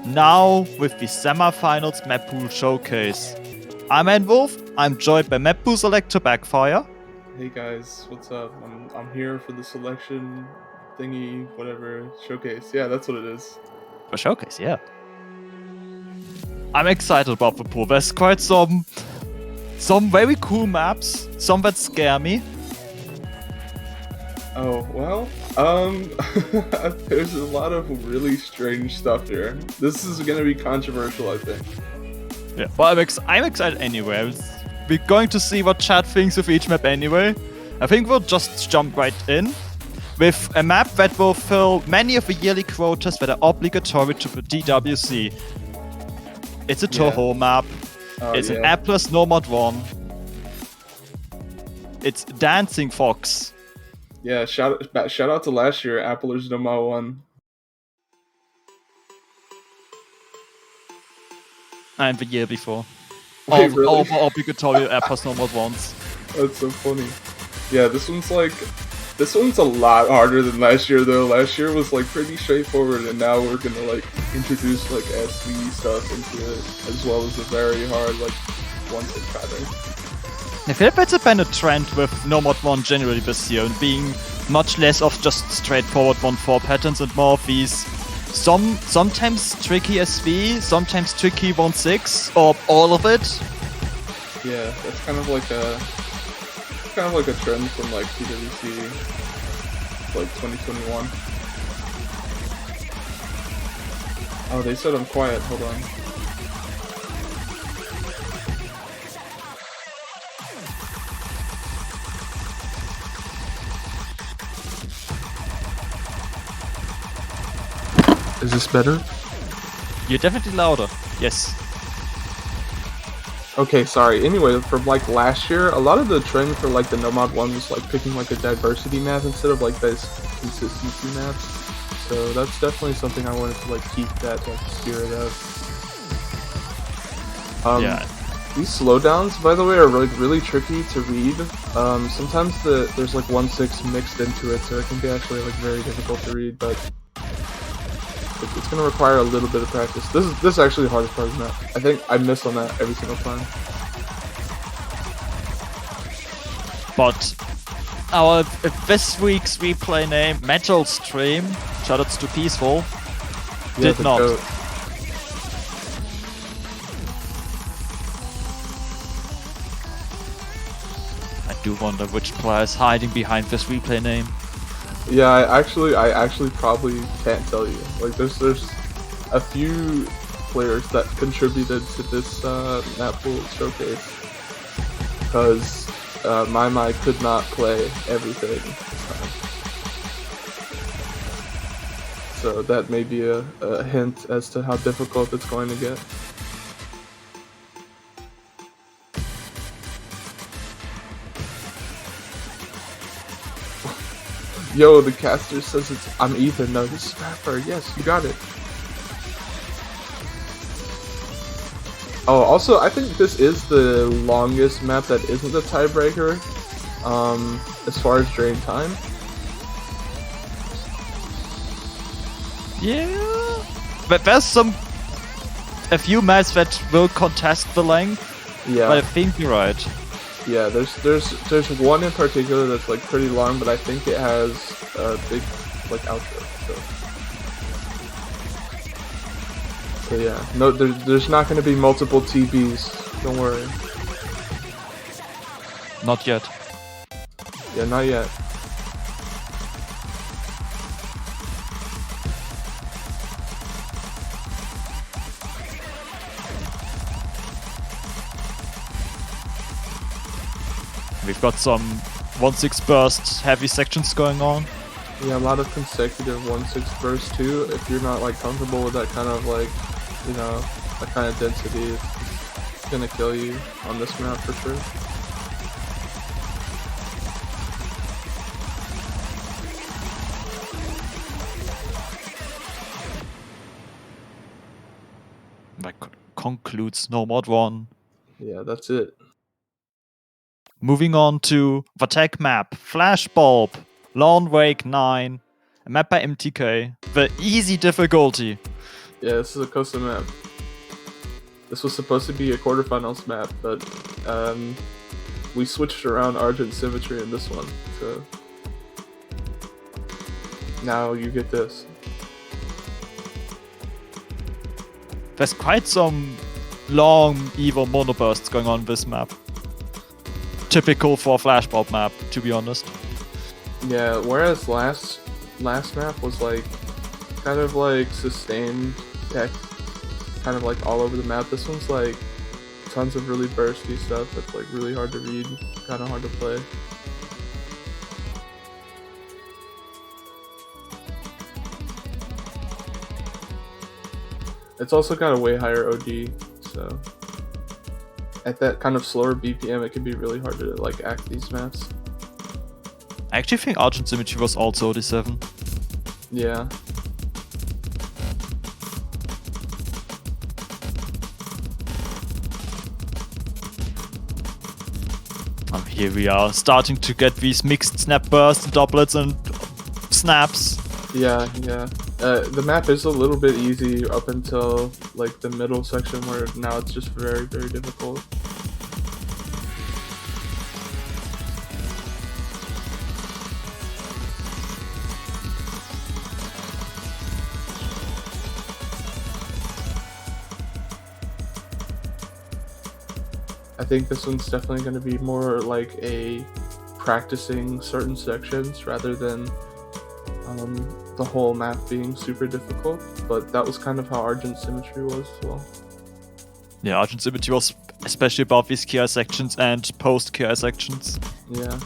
Now with the semi-finals map pool showcase. I'm Wolf. I'm joined by map pool selector Backfire. Hey guys, what's up? I'm here for the selection thingy, whatever, showcase. Yeah, that's what it is. The showcase, yeah. I'm excited about the pool. There's quite some Some very cool maps, some that scare me. Oh, well, there's a lot of really strange stuff here. This is gonna be controversial, I think. Yeah, well, I'm excited anyway. We're going to see what chat thinks of each map anyway. I think we'll just jump right in with a map that will fill many of the yearly quotas that are obligatory to the DWC. It's a Toho map. It's an A plus no mod 1. It's Dancing Fox. Yeah, shout out to last year, Appler's Noma 1. And the year before. Wait, really? All the obligatory A plus no mod 1s. That's so funny. Yeah, this one's a lot harder than last year though. Last year was like pretty straightforward, and now we're gonna like introduce like SV stuff into it, as well as a very hard like 1-6 pattern. I feel like that's a kind of trend with no mod 1 generally this year, and being much less of just straightforward 1-4 patterns and more of these sometimes tricky SV, sometimes tricky 1-6, or all of it. Yeah, that's kind of like a trend from like PWC like 2021. Oh, they said I'm quiet, hold on. Is this better? You're definitely louder. Yes. Okay, sorry. Anyway, from like last year, a lot of the trend for like the Nomad one was like picking like a diversity map instead of like this consistency map. So that's definitely something I wanted to like keep that like spirit of. Yeah. These slowdowns, by the way, are really tricky to read. Sometimes there's like 1-6 mixed into it, so it can be actually like very difficult to read, but it's gonna require a little bit of practice. This is actually the hardest part of the map. I think I miss on that every single time. But our this week's replay name, Metal Stream, shoutouts to Peaceful, did not. Goat. I do wonder which player is hiding behind this replay name. Yeah, I actually probably can't tell you. Like, there's a few players that contributed to this map pool showcase because my could not play everything this time. So that may be a hint as to how difficult it's going to get. Yo, the caster says I'm Ethan. No, this is Rapper. Yes, you got it. Oh, also, I think this is the longest map that isn't a tiebreaker, as far as drain time. Yeah, but there's a few maps that will contest the length. Yeah. But I think you're right. Yeah, there's one in particular that's like pretty long, but I think it has a big like outro. So yeah, no, there's not going to be multiple TBs. Don't worry. Not yet. Yeah, not yet. We've got some 1-6 burst heavy sections going on. Yeah, a lot of consecutive 1-6 bursts too. If you're not like comfortable with that kind of like, you know, that kind of density, it's gonna kill you on this map for sure. That concludes No Mod 1. Yeah, that's it. Moving on to the tech map, Flashbulb, Lawn Wake 9, a map by MTK, the easy difficulty. Yeah, this is a custom map. This was supposed to be a quarterfinals map, but we switched around Argent symmetry in this one, so now you get this. There's quite some long Evo monobursts going on this map. typical for a flashbulb map, to be honest. Yeah, whereas last map was like kind of like sustained tech, kind of like all over the map. This one's like tons of really bursty stuff that's like really hard to read, kind of hard to play. It's also got a way higher OD, so at that kind of slower BPM, it can be really hard to like act these maps. I actually think Argent Symmetry was also OD7. Yeah. Here we are, starting to get these mixed snap bursts and doublets and snaps. Yeah. The map is a little bit easy up until like the middle section where now it's just very, very difficult. I think this one's definitely going to be more like a practicing certain sections rather than the whole map being super difficult, but that was kind of how Argent Symmetry was as well. Yeah, Argent Symmetry was especially about these KI sections and post-KI sections. Yeah.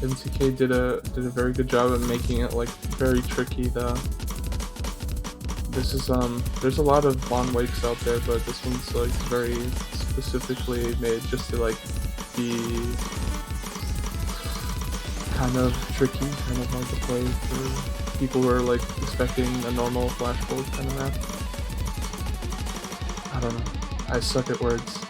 MCK did a very good job of making it like very tricky though. This is there's a lot of Von Wakes out there, but this one's like very specifically made just to like be kind of tricky, kind of hard to play for people who are like expecting a normal flashbulb kind of map. I don't know. I suck at words.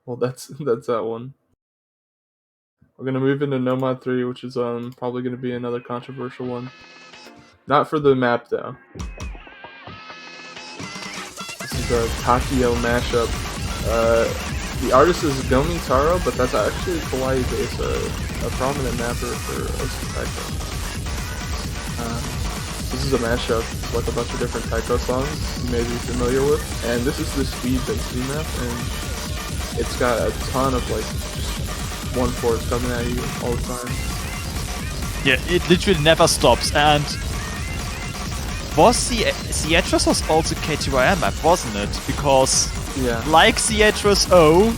Well, that's that one. We're gonna move into No Mod 3, which is probably gonna be another controversial one. Not for the map though. This is a Takio mashup. The artist is Gomi Taro, but that's actually Kawaii Base, a prominent mapper for Osu Taiko. This is a mashup, like a bunch of different Taiko songs you may be familiar with, and this is the speed density map, and it's got a ton of like just 1/4 coming at you all the time. Yeah, it literally never stops, and was the Cietros was also KTYM map, wasn't it? Because Yeah. like Cietros O,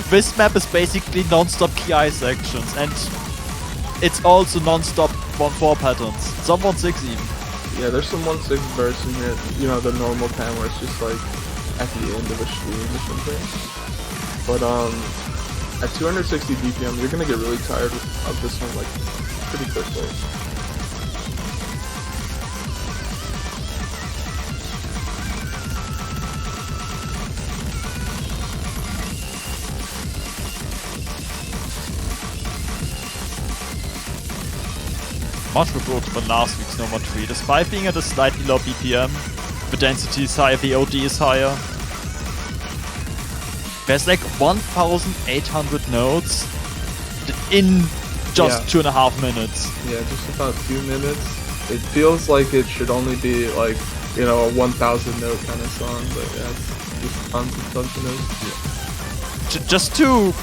this map is basically non-stop KI sections, and it's also non-stop 1/4 patterns, some 1/6 even. Yeah, there's some 1/6 bursts in here, you know, the normal time where it's just like at the end of a stream or something. But at 260 BPM, you're gonna get really tired of this one like pretty quickly. Much more good than last week's No Mod 3, despite being at a slightly low BPM. The density is higher, the OD is higher. There's like 1,800 nodes in just 2.5 minutes. Yeah, just about 2 minutes. It feels like it should only be like, you know, a 1,000 note kind of song, but yeah, it's just tons of notes. Just to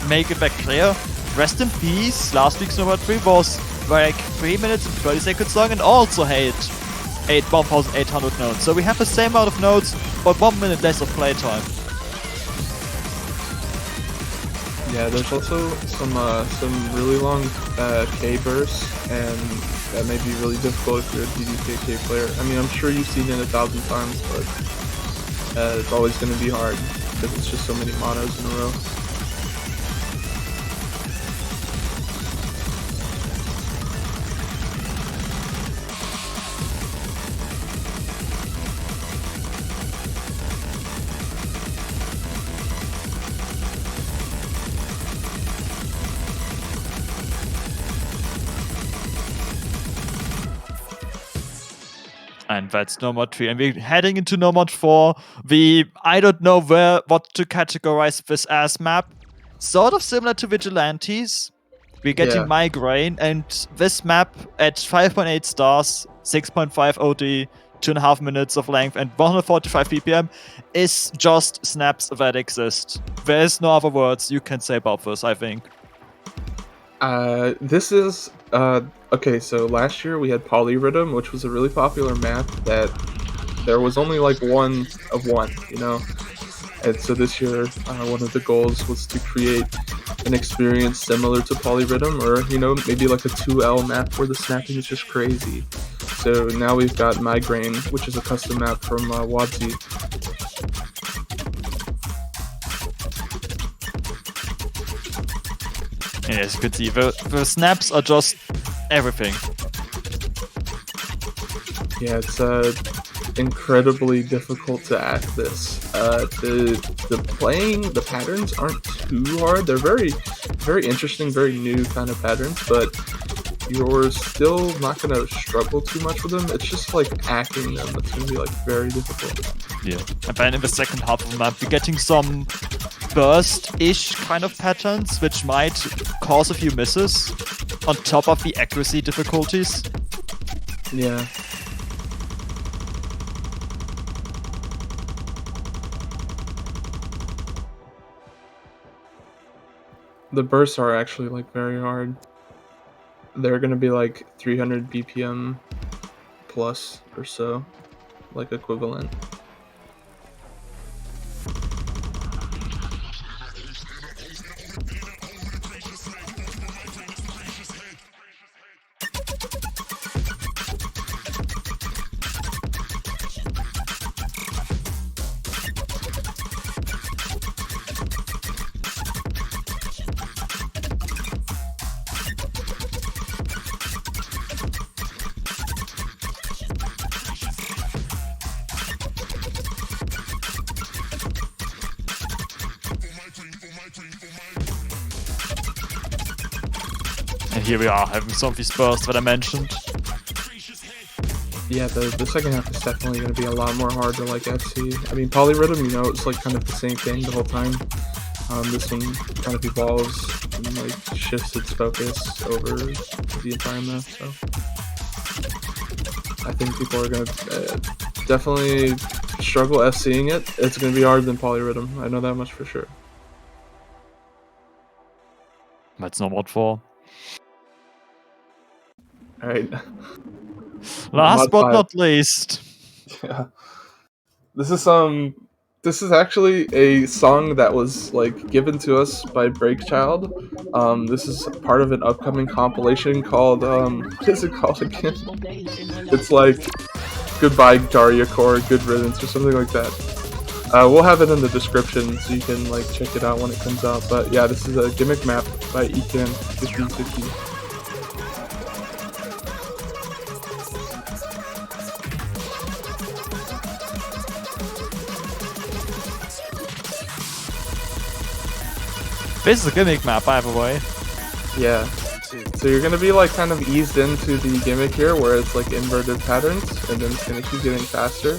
make it very clear, rest in peace, last week's No Mod 3 was like 3 minutes and 30 seconds long and also had 1,800 nodes. So we have the same amount of nodes, but 1 minute less of playtime. Yeah, there's also some really long K bursts, and that may be really difficult if you're a DDKK player. I mean, I'm sure you've seen it 1,000 times, but it's always going to be hard because it's just so many monos in a row. And that's No Mod 3. And we're heading into No Mod 4. I don't know what to categorize this as map. sort of similar to Vigilantes. We're getting Yeah. Migraine, and this map at 5.8 stars, 6.5 OD, 2.5 minutes of length, and 145 BPM is just snaps that exist. There's no other words you can say about this, I think. This is okay. So last year we had Polyrhythm, which was a really popular map that there was only like one of one, you know. And so this year, one of the goals was to create an experience similar to Polyrhythm, or you know, maybe like a 2L map where the snapping is just crazy. So now we've got Migraine, which is a custom map from Wadzi. And as you can see, the snaps are just everything. Yeah, it's incredibly difficult to act this. The playing, the patterns aren't too hard. They're very, very interesting, very new kind of patterns, but you're still not gonna struggle too much with them. It's just like acting them that's gonna be like very difficult. Yeah. And then in the second half of the map, we're getting some burst-ish kind of patterns, which might cause a few misses on top of the accuracy difficulties. Yeah. The bursts are actually like very hard. They're gonna be like 300 BPM plus or so, like equivalent. And here we are, having some of these bursts that I mentioned. Yeah, the second half is definitely going to be a lot more hard to like FC. I mean, Polyrhythm, you know, it's like kind of the same thing the whole time. This one kind of evolves and like shifts its focus over the entire map. So I think people are going to definitely struggle FCing it. It's going to be harder than Polyrhythm. I know that much for sure. That's not what for. All right. Last Mod but 5. not least. Yeah. This is actually a song that was like given to us by Breakchild. This is part of an upcoming compilation called what is it called again? It's like Goodbye Daria Core, Good Riddance or something like that. We'll have it in the description so you can like check it out when it comes out. But yeah, this is a gimmick map by Ekan 1550. This is a gimmick map, by the way. Yeah. So you're gonna be like kind of eased into the gimmick here where it's like inverted patterns and then it's gonna keep getting faster.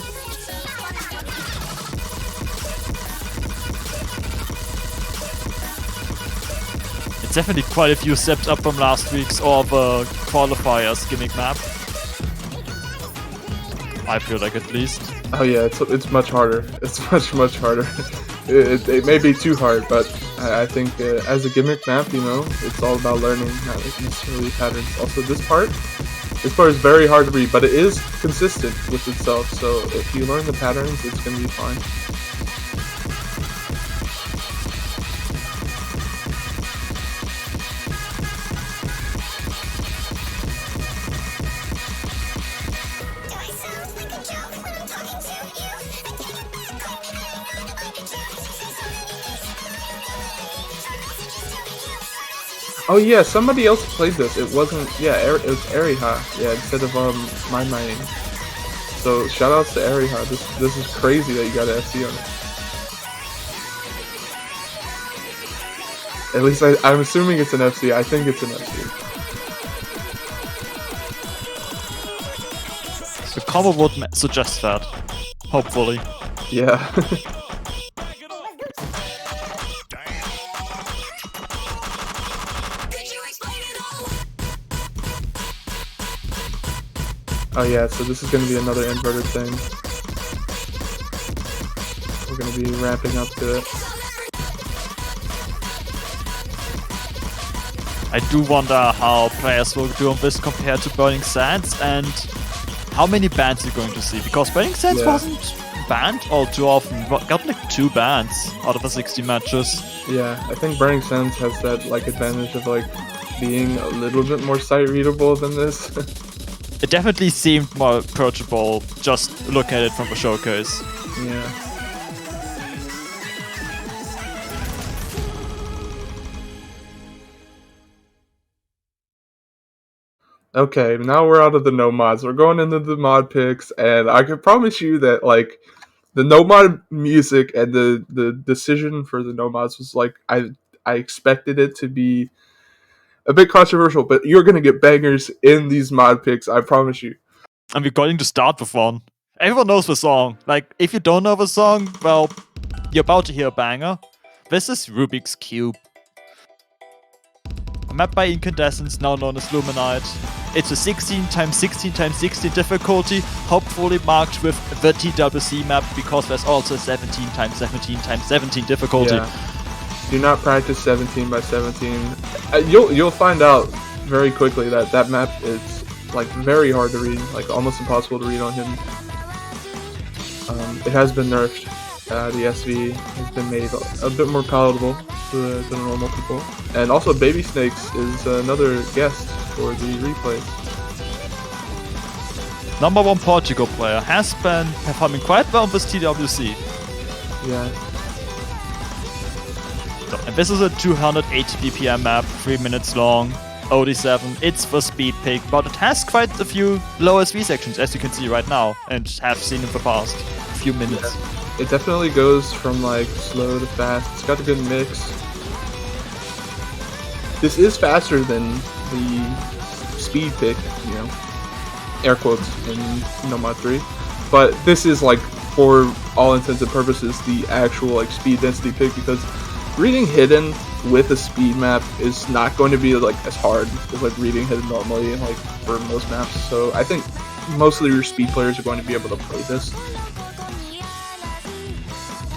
It's definitely quite a few steps up from last week's or the qualifiers gimmick map. I feel like at least. Oh yeah, it's much harder. It's much harder. It may be too hard, but I think as a gimmick map, you know, it's all about learning, not necessarily patterns. Also, this part is very hard to read, but it is consistent with itself. So if you learn the patterns, it's gonna be fine. Oh yeah, somebody else played this. It wasn't, yeah, it was Ariha, yeah, instead of my mining. So shout outs to Ariha. This is crazy that you got an FC on it. At least I'm assuming it's an FC. I think it's an FC. The combo would suggest that. Hopefully. Yeah. Oh yeah, so this is going to be another inverted thing. We're going to be ramping up to it. I do wonder how players will do on this compared to Burning Sands, and how many bans you're going to see, because Burning Sands wasn't banned all too often. Got like 2 bans out of the 60 matches. Yeah, I think Burning Sands has that like advantage of like being a little bit more sight readable than this. It definitely seemed more approachable, just look at it from the showcase. Yeah. Okay, now we're out of the no mods. We're going into the mod picks, and I can promise you that like the no mod music and the decision for the no mods was like I expected it to be a bit controversial, but you're gonna get bangers in these mod picks, I promise you. And we're going to start with one. Everyone knows the song. Like, if you don't know the song, well, you're about to hear a banger. This is Rubik's Cube. A map by Incandescence, now known as Luminite. It's a 16x16x16 difficulty, hopefully marked with the TWC map, because there's also 17x17x17 difficulty. Yeah. Do not practice 17 by 17. You'll find out very quickly that that map is like very hard to read, like almost impossible to read on hidden. It has been nerfed. The SV has been made a bit more palatable to the normal people. And also Baby Snakes is another guest for the replay. Number 1 Portugal player has been performing quite well with TWC. Yeah. And this is a 280 BPM map, 3 minutes long, OD7. It's the speed pick, but it has quite a few low SV sections, as you can see right now, and have seen in the past few minutes. Yeah. It definitely goes from like slow to fast. It's got a good mix. This is faster than the speed pick, you know, air quotes in No Mod 3. But this is like, for all intents and purposes, the actual like speed density pick, because reading hidden with a speed map is not going to be like as hard as like reading hidden normally, like for most maps. So I think most of your speed players are going to be able to play this.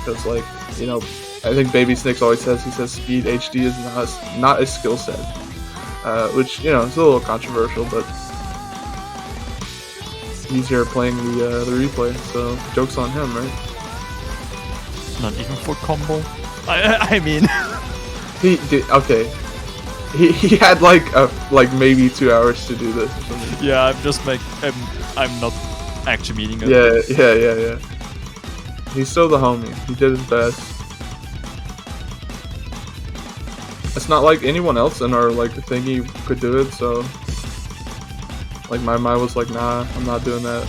Because, like, you know, I think Baby Snakes always says, he says speed HD is not a skill set. Which, you know, it's a little controversial, but he's here playing the replay, so joke's on him, right? Not even for combo. I mean... He did, okay. He had like maybe 2 hours to do this or something. Yeah, I'm not actually meaning it. Yeah. He's still the homie. He did his best. It's not like anyone else in our like thingy could do it, so like my mind was like, nah, I'm not doing that.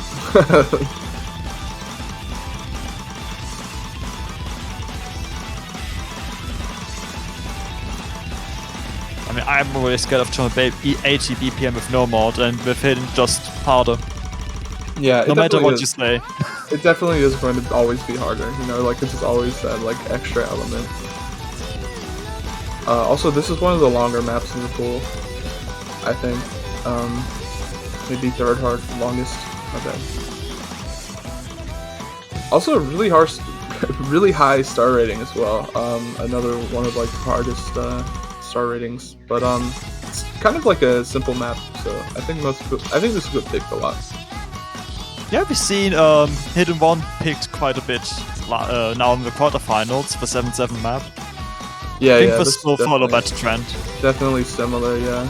I mean, I'm always scared of trying to 80 BPM with no mod, and with hidden just harder. Yeah, no matter what you say. It definitely is going to always be harder, you know, like it's just always that like extra element. Also, this is one of the longer maps in the pool, I think. Maybe third longest, my bad. Also, really high star rating as well. Another one of like the hardest star ratings, but it's kind of like a simple map, so I think this would picked a lot. Yeah, we've seen Hidden 1 picked quite a bit now in the quarterfinals for 7-7 map. Yeah, I think this will follow that trend. Definitely similar, yeah.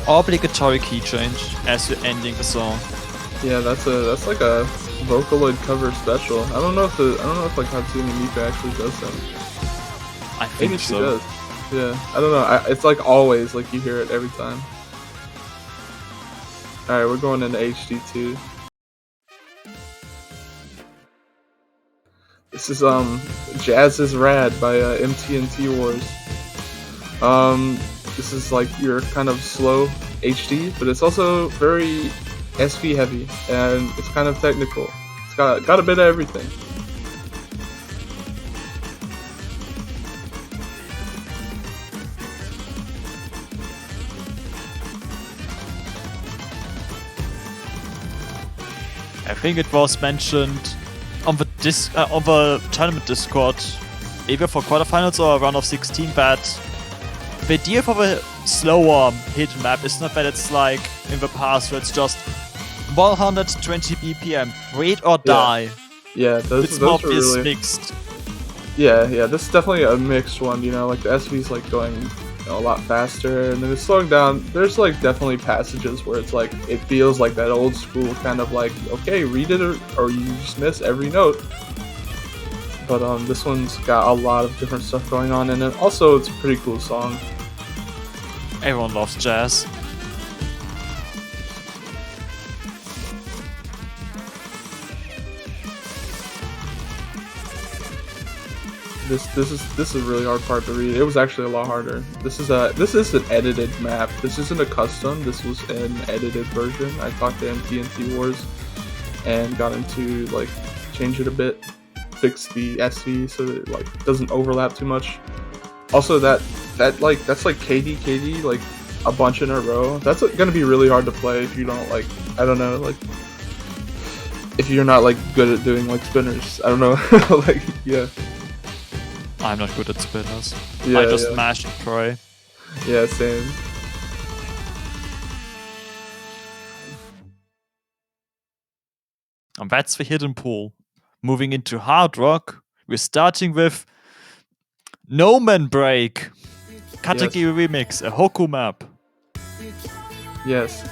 Obligatory key change as you're ending the song. Yeah, that's like a Vocaloid cover special. I don't know if like Hatsune Miku actually does that. I think Maybe she so. does. Yeah, I don't know. It's like always, like you hear it every time. All right, we're going into HD2. This is Jazz is Rad by MTNT Wars. This is like your kind of slow HD, but it's also very SV heavy, and it's kind of technical. It's got a bit of everything. I think it was mentioned on the tournament Discord, either for quarterfinals or round of 16, that the idea for the slower hidden map is not that it's like in the past where it's just 120 BPM, wait or die. Yeah, It's those more are really mixed. Yeah, this is definitely a mixed one. Like the SV's like going a lot faster, and then it's slowing down. There's like definitely passages where it's like it feels like that old school kind of like, okay, read it or you just miss every note. But this one's got a lot of different stuff going on, and then also it's a pretty cool song. Everyone loves jazz. This is a really hard part to read. It was actually a lot harder. This is an edited map. This isn't a custom. This was an edited version. I talked to TNT Wars and got him to like change it a bit, fix the SV so that it like doesn't overlap too much. Also, that's like KD like a bunch in a row. That's gonna be really hard to play if you don't like, I don't know, like if you're not like good at doing like spinners. I don't know, like yeah. I'm not good at spinners. Yeah, I just yeah. mash and pray. Yeah, same. And that's the hidden pool. Moving into hard rock, we're starting with No Man Break. Katakiri Remix, a Hoku map. Yes.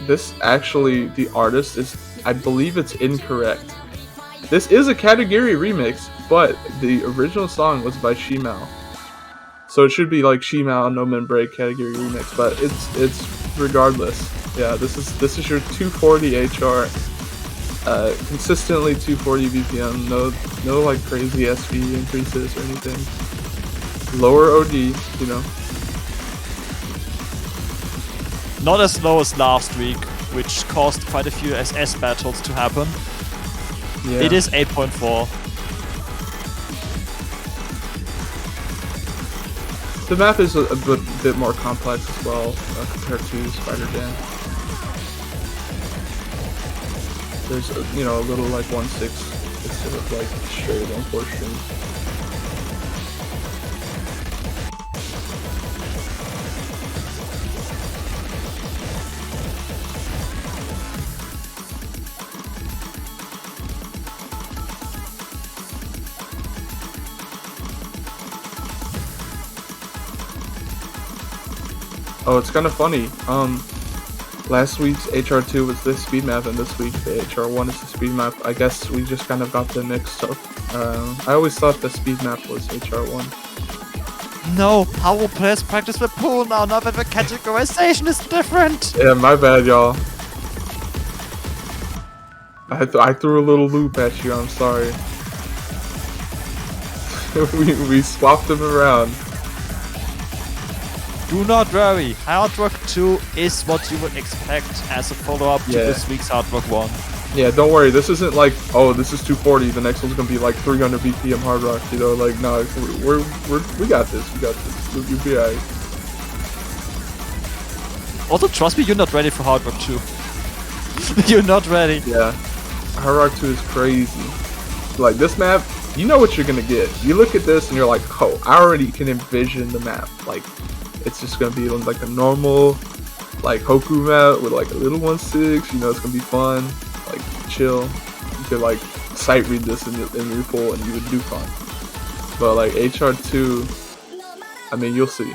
This actually, the artist is, I believe it's incorrect. This is a Katakiri remix, but the original song was by Shimao. So it should be like Shimao No Man Break Katakiri remix, but it's regardless. Yeah, this is your 240 HR. Consistently 240 BPM, no like crazy SV increases or anything. Lower OD, you know. Not as low as last week, which caused quite a few SS battles to happen. Yeah. It is 8.4. The map is a bit more complex as well compared to Spider Jam. There's a little like 1/6 instead of like straight 1/4 strings. Oh, it's kind of funny. Last week's HR2 was this speed map, and this week the HR1 is the speed map. I guess we just kind of got them mixed up. I always thought the speed map was HR1. No, how will players practice the pool now that the categorization is different? Yeah, my bad, y'all. I threw a little loop at you. I'm sorry. we swapped them around. Do not worry, Hard Rock 2 is what you would expect as a follow-up to this week's Hard Rock 1. Yeah, don't worry, this isn't like, oh, this is 240, the next one's gonna be like 300 BPM Hard Rock, like, no, we got this, you'll be alright. Also, trust me, you're not ready for Hard Rock 2. You're not ready. Yeah, Hard Rock 2 is crazy. Like, this map, you know what you're gonna get. You look at this and you're like, oh, I already can envision the map. Like, it's just gonna be like a normal, like Hoku map with like a little 1/6. It's gonna be fun, like chill. You could like sight read this in your pool and you would do fun. But like HR2, I mean, you'll see.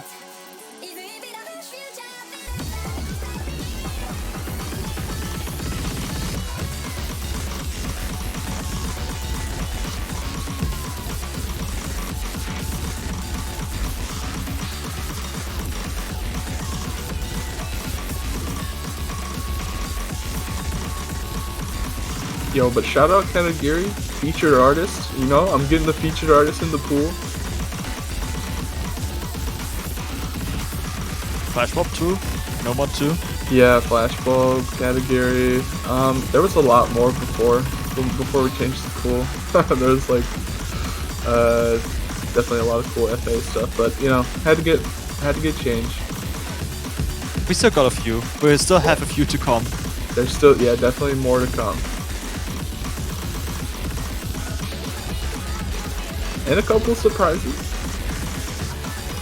Yo, but shout out Kanagiri, featured artist. I'm getting the featured artist in the pool. Flash Mob 2, No Mod 2. Yeah, flashbulb category. There was a lot more before we changed the pool. There was like definitely a lot of cool FA stuff, but you know, had to get changed. We still got a few. We still have a few to come. There's still, yeah, definitely more to come. And a couple surprises.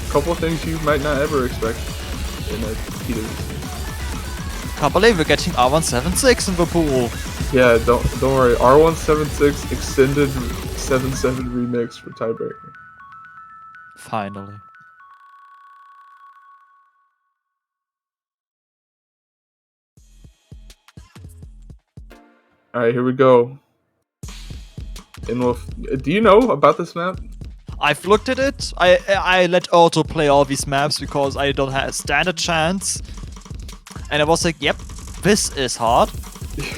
A couple of things you might not ever expect in a PWC. Can't believe we're getting R176 in the pool. Yeah, don't worry. R176 extended 7-7 remix for tiebreaker. Finally. Alright, here we go. Do you know about this map? I've looked at it. I let Auto play all these maps because I don't stand a chance. And I was like, yep, this is hard.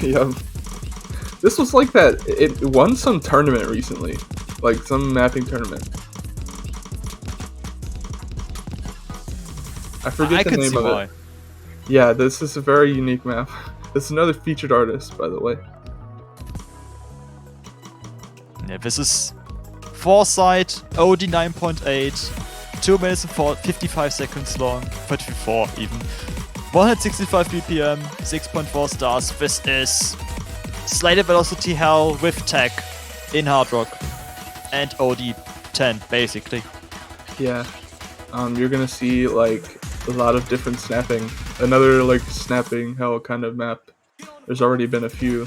Yeah. This was like that. It won some tournament recently. Like some mapping tournament. I forget the name of it. Yeah, this is a very unique map. This is another featured artist, by the way. Yeah, this is Foresight, OD 9.8, 2 minutes and 55 seconds long, 34 even. 165 BPM, 6.4 stars. This is Slated Velocity Hell with tech in Hard Rock and OD 10 basically. Yeah. You're gonna see like a lot of different snapping. Another like snapping hell kind of map. There's already been a few.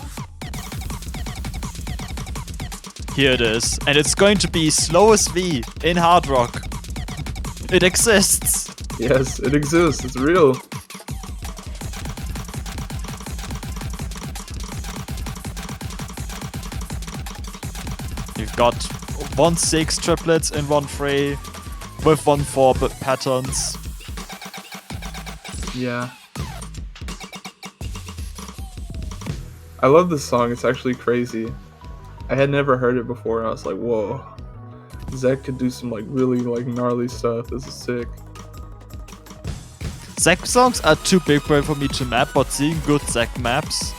Here it is, and it's going to be slowest V in Hard Rock. It exists. Yes, it exists. It's real. You've got 1-6 triplets in 1-3 with 1-4 patterns. Yeah. I love this song. It's actually crazy. I had never heard it before, and I was like, whoa. Zach could do some like really like gnarly stuff. This is sick. Zach songs are too big for me to map, but seeing good Zach maps,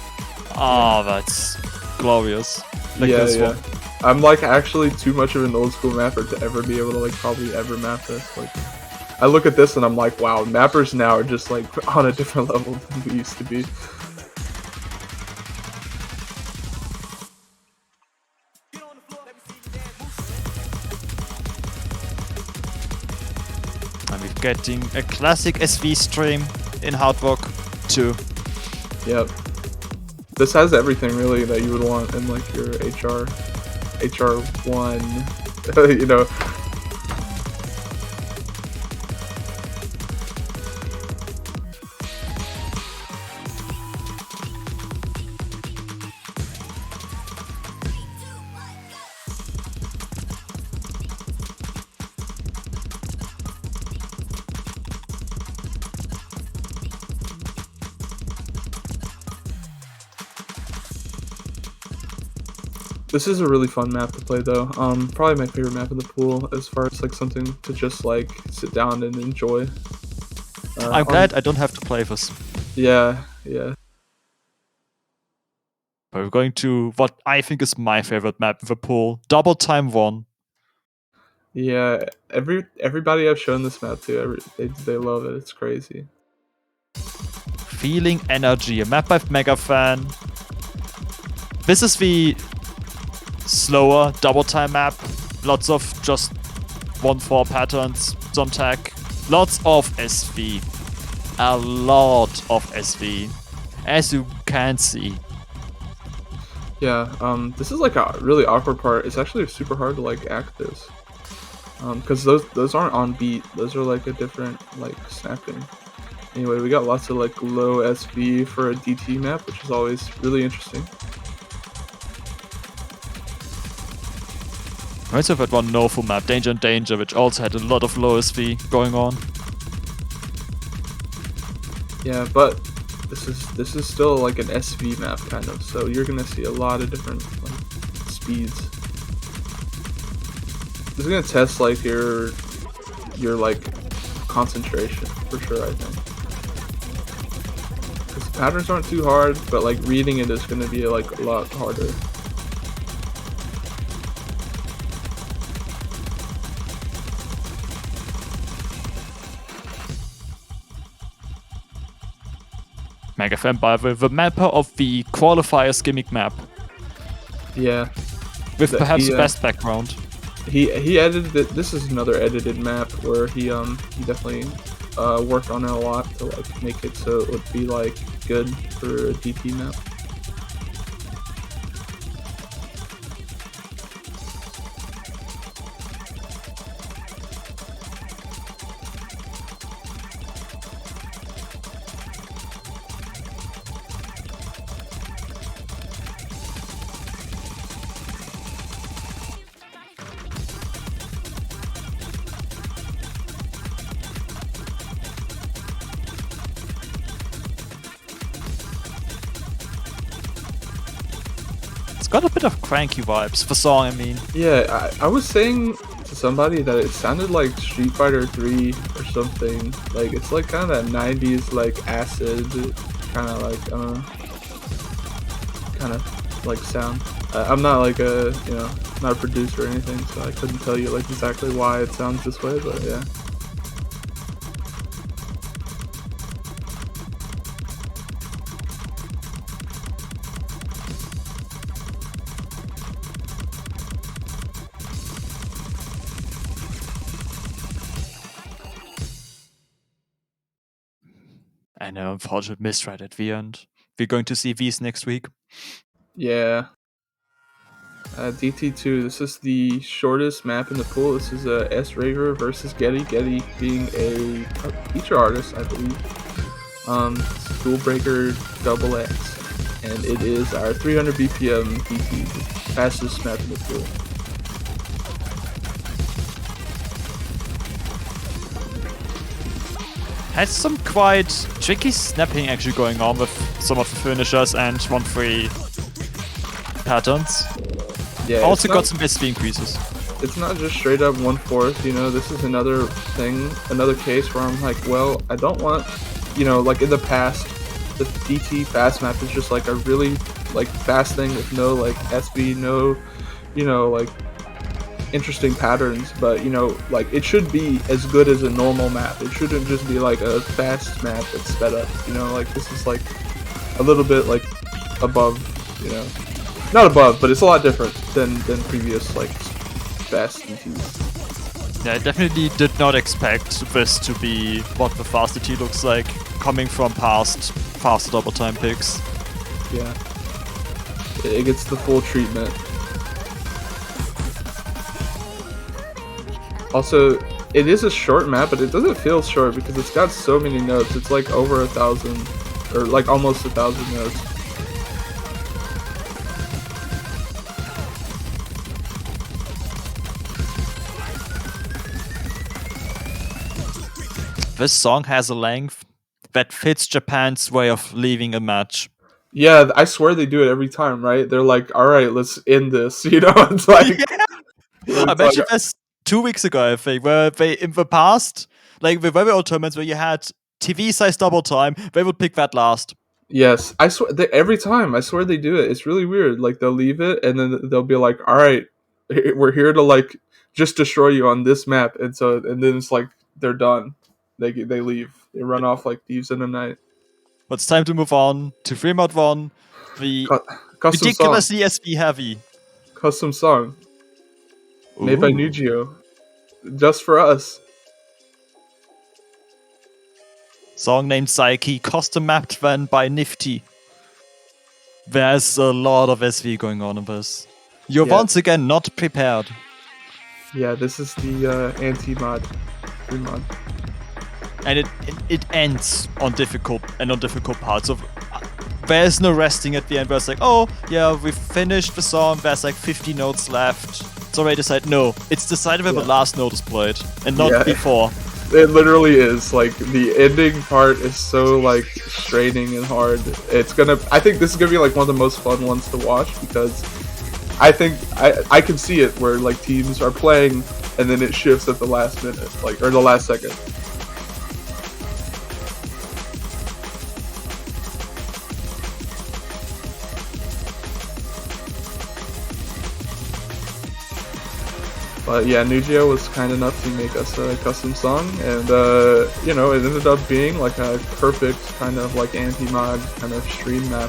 oh, that's glorious. Like yeah, this yeah. one. I'm like actually too much of an old school mapper to ever be able to like probably ever map this. Like, I look at this and I'm like, wow, mappers now are just like on a different level than we used to be. And we're getting a classic SV stream in Hard Rock 2. Yep. This has everything really that you would want in like your HR1, you know. This is a really fun map to play though. Probably my favorite map in the pool as far as like something to just like sit down and enjoy. I'm glad I don't have to play this. Yeah, yeah. But we're going to what I think is my favorite map in the pool, Double Time 1. Yeah, everybody I've shown this map to, they love it. It's crazy. Feeling Energy, a map by Mega Fan. This is the slower double time map. Lots of just 1-4 patterns, some tech. Lots of SV. A lot of SV. As you can see. Yeah, this is like a really awkward part. It's actually super hard to like act this. Because those aren't on beat. Those are like a different like snapping. Anyway, we got lots of like low SV for a DT map, which is always really interesting. I also had one no-full map, Danger and Danger, which also had a lot of low SV going on. Yeah, but this is still like an SV map kind of, so you're gonna see a lot of different like, speeds. This is gonna test like your like concentration for sure, I think. patterns aren't too hard, but like reading it is going to be like a lot harder. Mega fan, by the mapper of the qualifiers gimmick map. Yeah. With perhaps the best background. He edited it. This is another edited map where he definitely worked on it a lot to like make it so it would be like good for a DT map. It's got a bit of cranky vibes, the song, I mean. Yeah, I was saying to somebody that it sounded like Street Fighter 3 or something. Like, it's like kind of that 90s, like, acid, kind of like, I don't know, kind of like sound. I'm not like a, you know, not a producer or anything, so I couldn't tell you like exactly why it sounds this way, but yeah. I know, unfortunate miss right at the end. We're going to see these next week. Yeah. DT2, this is the shortest map in the pool. This is S-Raver versus Getty. Getty being a feature artist, I believe. It's Dual Breaker Double X. And it is our 300 BPM DT, the fastest map in the pool. Has some quite tricky snapping actually going on with some of the finishers and 1-3 patterns. Yeah, also got some SP increases. It's not just straight up 1/4, you know, this is another thing, another case where I'm like, well, I don't want, you know, like in the past, the DT fast map is just like a really like fast thing with no like SB, no, you know, like interesting patterns, but you know, like it should be as good as a normal map. It shouldn't just be like a fast map that's sped up, you know, like this is like a little bit like above, you know, not above, but it's a lot different than previous like fast DTs. Yeah, I definitely did not expect this to be what the fast DT looks like, coming from past faster double time picks. Yeah, it gets the full treatment. Also, it is a short map, but it doesn't feel short because it's got so many notes. It's like over 1,000, or like almost 1,000 notes. This song has a length that fits Japan's way of leaving a match. Yeah, I swear they do it every time, right? They're like, all right, let's end this, you know? It's like... Yeah. I mentioned this 2 weeks ago, I think, where they, in the past, like the very old tournaments where you had TV-sized double time, they would pick that last. Yes, I swear, every time, I swear they do it. It's really weird. Like, they'll leave it, and then they'll be like, all right, we're here to, like, just destroy you on this map. And then it's like, they're done. They leave. They run off like thieves in the night. But it's time to move on to 3mod1, the Custom ridiculously song. SB heavy. Custom song. Made by Ooh. Nugio. Just for us. Song named Psyche, custom mapped then by Nifty. There's a lot of SV going on in this. You're once again not prepared. Yeah, this is the anti-mod. Pre-mod. And it ends on difficult parts of. There's no resting at the end where it's like, oh yeah, we've finished the song, there's like 50 notes left. It's already decided. No, it's decided when the last note is played and not before. It literally is. Like, the ending part is so like straining and hard. I think this is gonna be like one of the most fun ones to watch, because I think I can see it where like teams are playing and then it shifts at the last minute, like, or the last second. But yeah, Nugio was kind enough to make us a custom song, and you know, it ended up being like a perfect kind of like anti-mod kind of stream map.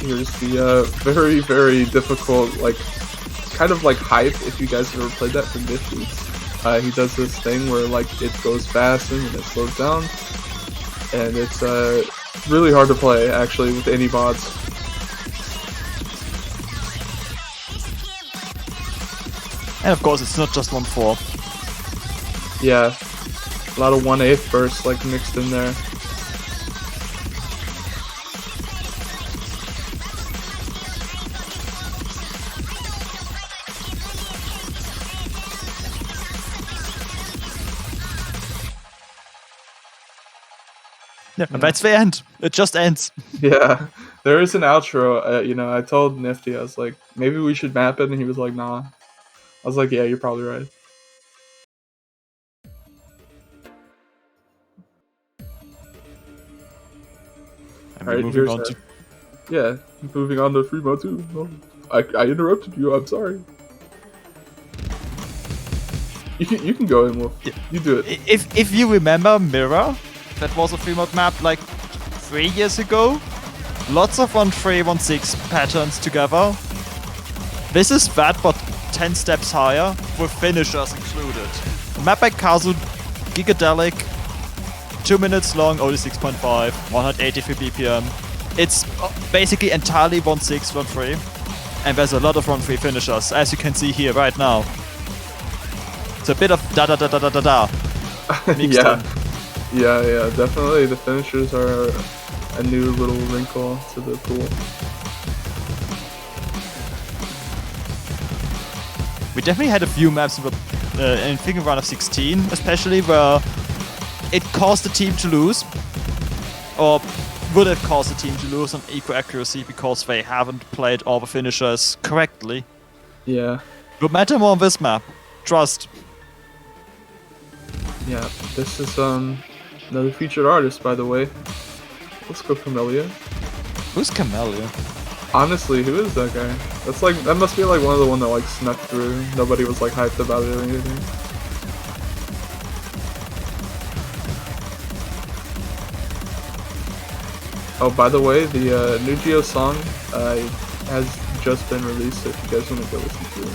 Here's the very, very difficult, like, kind of like hype, if you guys have ever played that, for Nifty. He does this thing where like it goes fast and then it slows down, and it's really hard to play actually with any mods. And of course, it's not just 1-4. Yeah, a lot of 1/8 bursts like mixed in there. Yeah, and that's the end. It just ends. Yeah, there is an outro. You know, I told Nifty, I was like, maybe we should map it, and he was like, nah. I was like, yeah, you're probably right. And Alright, moving here's on that. to Yeah, moving on to free mode 2. Oh, I interrupted you, I'm sorry. You can go in, Wolf. Yeah. You do it. if you remember Mirror, that was a 3-mode map like 3 years ago. Lots of 1-3, 1-6 patterns together. This is that, but 10 steps higher, with finishers included. A map by Kazu, Gigadelic, 2 minutes long, only 6.5, 183 BPM. It's basically entirely 1-6, 1-3. And there's a lot of 1-3 finishers, as you can see here right now. It's a bit of da-da-da-da-da-da-da. Yeah. Yeah, definitely the finishers are a new little wrinkle to the pool. We definitely had a few maps in thinking round of 16, especially where it caused the team to lose, or would have caused the team to lose on equal accuracy because they haven't played all the finishers correctly. Yeah. No matter more on this map, trust. Yeah, this is another featured artist, by the way. Let's go Camellia. Who's Camellia? Honestly, who is that guy? That must be like one of the ones that like snuck through. Nobody was like hyped about it or anything. Oh, by the way, the Nugio song has just been released, if you guys want to go listen to it.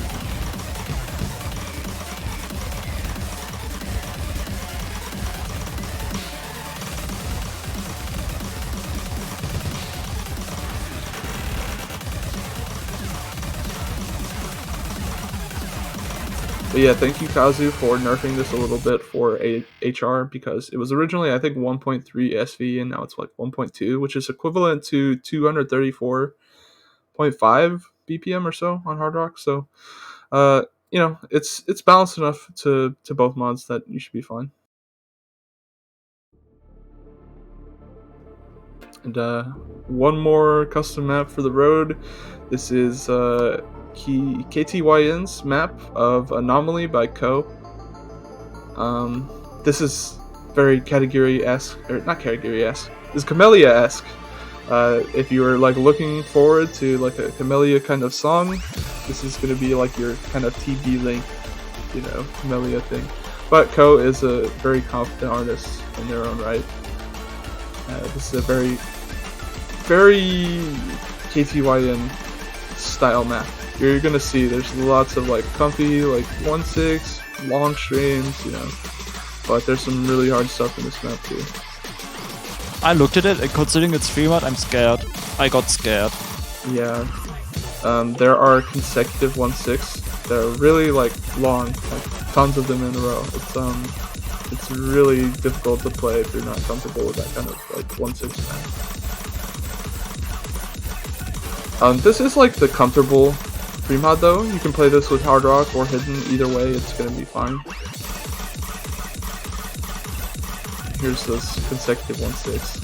But yeah, thank you Kazu for nerfing this a little bit for HR, because it was originally I think 1.3 SV and now it's like 1.2, which is equivalent to 234.5 BPM or so on Hard Rock. So you know, it's balanced enough to both mods that you should be fine. And one more custom map for the road. This is KTYN's map of Anomaly by Ko. This is very category-esque, or not category-esque, this is Camellia-esque. If you are like looking forward to like a Camellia kind of song, this is going to be like your kind of TB Link, you know, Camellia thing. But Ko is a very confident artist in their own right. This is a very, very KTYN style map. You're gonna see there's lots of like comfy, like 1-6, long streams, you know, but there's some really hard stuff in this map too. I looked at it, and considering it's 3-mod, I'm scared. I got scared. Yeah. There are consecutive 1-6 that are really like long, like tons of them in a row. It's really difficult to play if you're not comfortable with that kind of like 1-6 map. This is like the comfortable free mod though. You can play this with Hard Rock or Hidden. Either way, it's gonna be fine. Here's those consecutive 1-6.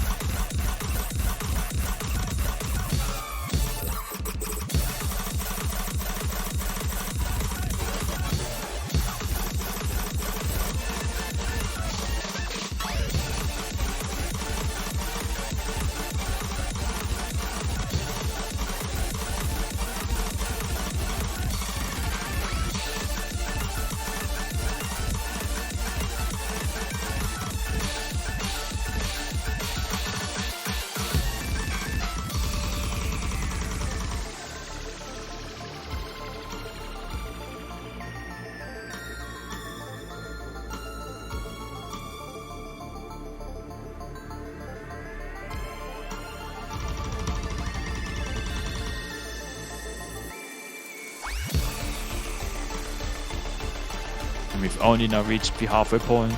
And we've only now reached the halfway point.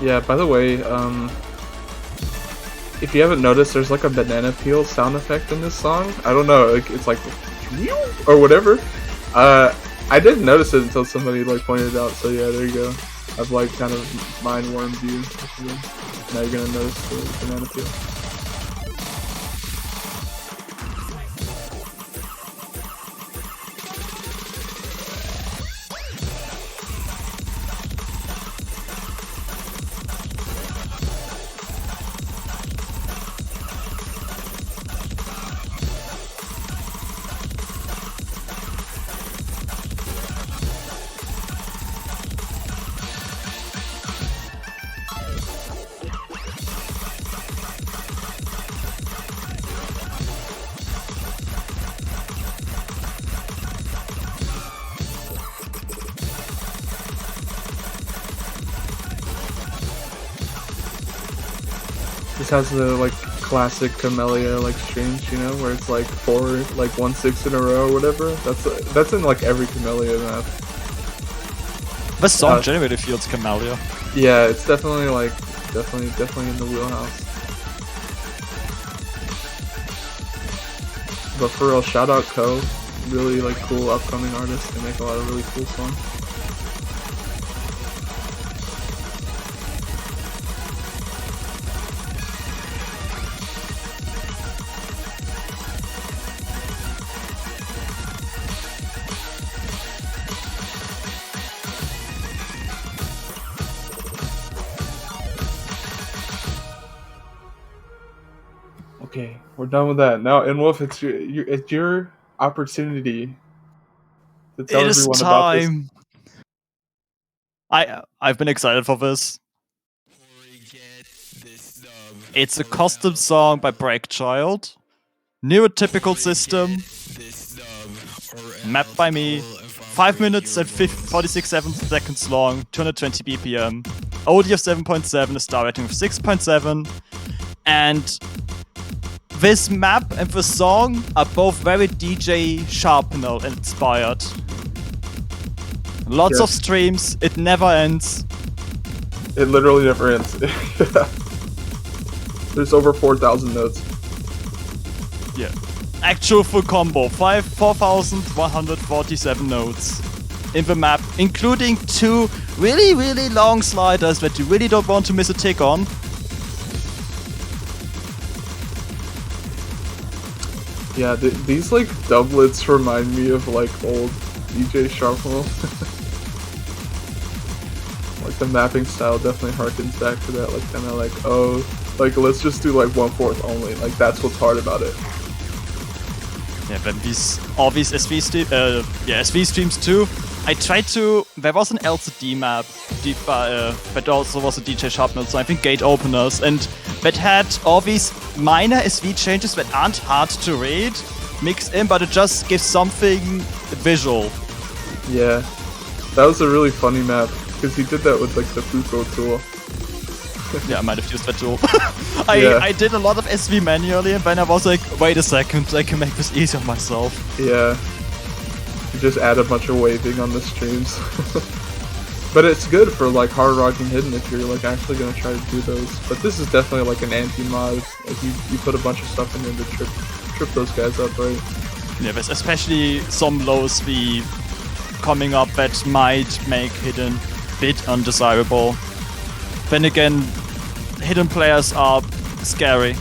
Yeah, by the way, if you haven't noticed, there's like a banana peel sound effect in this song. I don't know, it's like or whatever. I didn't notice it until somebody like pointed it out. So yeah, there you go. I've like kind of mind warmed you. Now you're gonna notice the banana peel. This has the like classic Camellia like streams, you know, where it's like 4 like 1/6 in a row or whatever. That's in like every Camellia map. This song generally feels Camellia. Yeah, it's definitely like definitely in the wheelhouse. But for real, shout out Ko, really like cool upcoming artist. They make a lot of really cool songs. Okay, we're done with that. Now, and Wolf, it's your opportunity to tell It is everyone about this. time. I've been excited for this. It's a custom song by Breakchild. Neurotypical system. Mapped by me. 5 minutes and 46 seconds long. 220 BPM. OD of 7.7. A star rating of 6.7. And this map and the song are both very DJ Sharpnel inspired. Lots of streams, it never ends. It literally never ends. There's over 4,000 notes. Yeah. Actual full combo, 4,147 notes in the map, including 2 really, really long sliders that you really don't want to miss a tick on. Yeah, these like doublets remind me of like old DJ Sharpnel. Like the mapping style definitely harkens back to that, like kind of like, oh, like let's just do like 1/4 only. Like that's what's hard about it. Yeah, but all these SV streams too. I tried to. There was an LCD map, but also was a DJ Sharpnel, so I think gate openers, and that had all these minor SV changes that aren't hard to read mixed in, but it just gives something visual. Yeah, that was a really funny map because he did that with like the Fuko tool. Yeah, I might have used that tool. I did a lot of SV manually, and then I was like, wait a second, I can make this easier myself. Yeah. You just add a bunch of waving on the streams. But it's good for like hard rocking hidden if you're like actually gonna try to do those. But this is definitely like an anti-mod. Like you put a bunch of stuff in there to trip those guys up, right? Yeah, there's especially some low SV coming up that might make hidden a bit undesirable. Then again, hidden players are scary.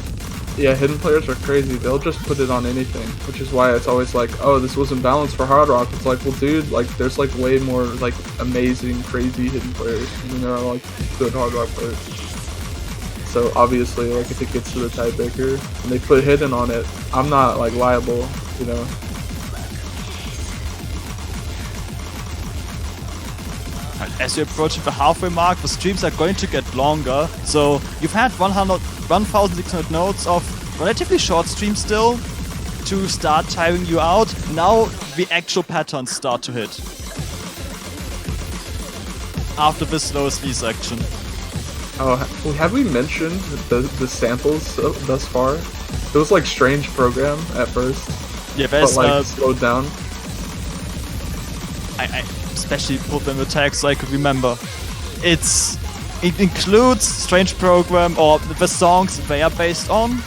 Yeah, hidden players are crazy. They'll just put it on anything, which is why it's always like, oh, this wasn't balanced for hard rock. It's like, well, dude, like there's like way more like amazing, crazy hidden players than there are like good hard rock players. So obviously, like if it gets to the tiebreaker and they put hidden on it, I'm not like liable, you know. As you approach the halfway mark, the streams are going to get longer. So you've had 1,600 notes of relatively short streams still to start tiring you out. Now the actual patterns start to hit. After this slow SV section. Oh, have we mentioned the samples thus far? It was like strange program at first. Yeah, there's but like slowed down. especially put them attacks so I could remember. It includes Strange Program or the songs they are based on.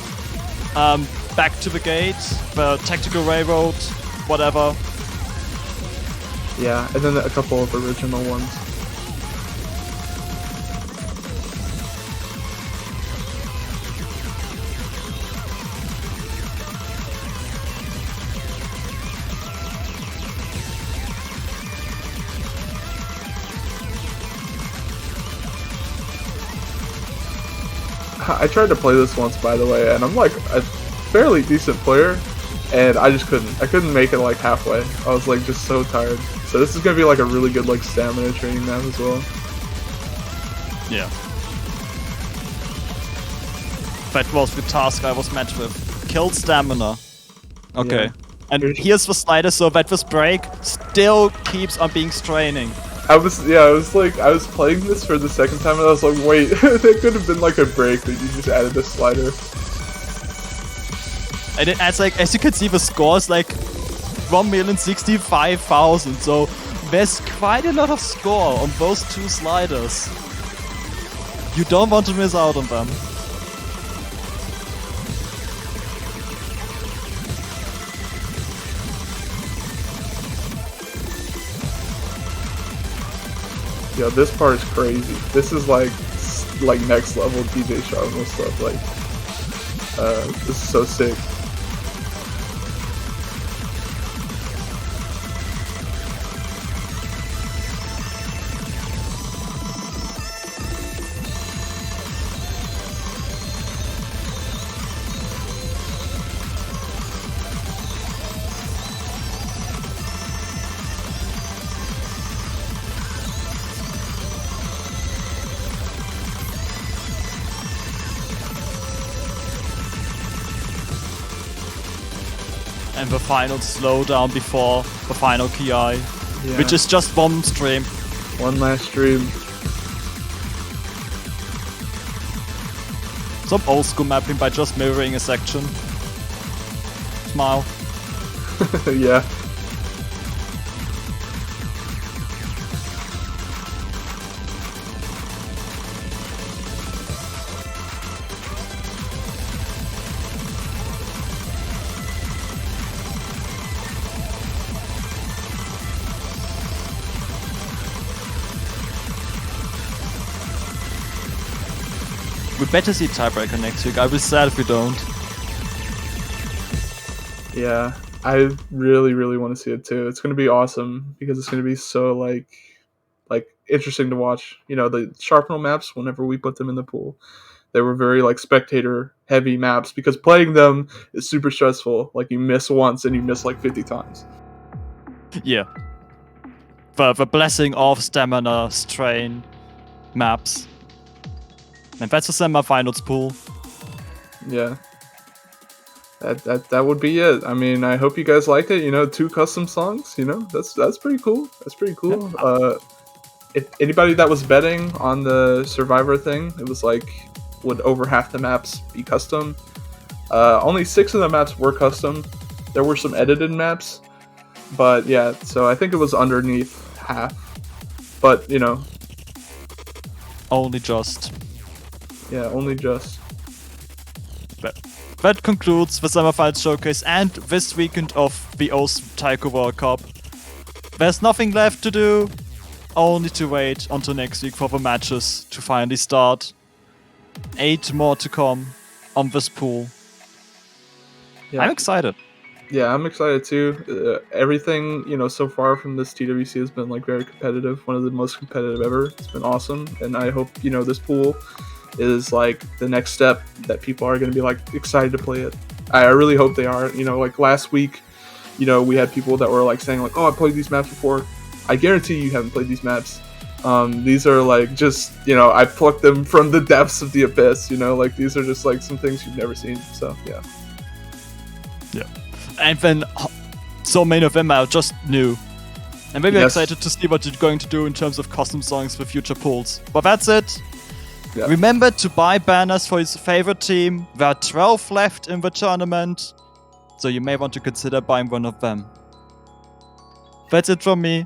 Back to the Gate, the Tactical Railroad, whatever. Yeah, and then a couple of original ones. I tried to play this once, by the way, and I'm like a fairly decent player, and I just couldn't. I couldn't make it like halfway. I was like just so tired. So this is gonna be like a really good like stamina training map as well. Yeah. That was the task I was met with. Kill stamina. Okay. Yeah. And here's the slider, so that this break still keeps on being straining. I was playing this for the second time and I was like, wait, there could have been like a break that you just added a slider. And it adds like, as you can see, the score is like 1,065,000, so there's quite a lot of score on those two sliders. You don't want to miss out on them. Yo, this part is crazy. This is like next level DJ Sharma stuff. Like, this is so sick. And the final slowdown before the final KI, which is just one stream. One last stream. Some old school mapping by just mirroring a section. Smile. Yeah. We better see tiebreaker next week. I'll be sad if we don't. Yeah, I really, really want to see it too. It's gonna be awesome because it's gonna be so like interesting to watch. You know, the Sharpnel maps. Whenever we put them in the pool, they were very like spectator heavy maps because playing them is super stressful. Like you miss once and you miss like 50 times. Yeah. The blessing of stamina strain maps. And that's the semifinals pool. Yeah. That would be it. I mean, I hope you guys liked it. You know, 2 custom songs. You know, that's pretty cool. That's pretty cool. If anybody that was betting on the Survivor thing, it was like, would over half the maps be custom? Only 6 of the maps were custom. There were some edited maps, but yeah. So I think it was underneath half. But you know, Only just. yeah, only just. That concludes the Semifinals Showcase and this weekend of the O's Taiko World Cup. There's nothing left to do, only to wait until next week for the matches to finally start. 8 more to come on this pool. Yeah. I'm excited. Yeah, I'm excited too. Everything, you know, so far from this TWC has been like very competitive. One of the most competitive ever. It's been awesome, and I hope, you know, this pool is like the next step that people are going to be like excited to play it. I really hope they are. You know, like last week, you know, we had people that were like saying like, "Oh, I played these maps before." I guarantee you haven't played these maps. These are like just, you know, I plucked them from the depths of the abyss. You know, like these are just like some things you've never seen. So yeah. Yeah. And then so many of them are just new. And maybe Yes. excited to see what you're going to do in terms of custom songs for future pools. But that's it. Yeah. Remember to buy banners for his favorite team. There are 12 left in the tournament, so you may want to consider buying one of them. That's it from me.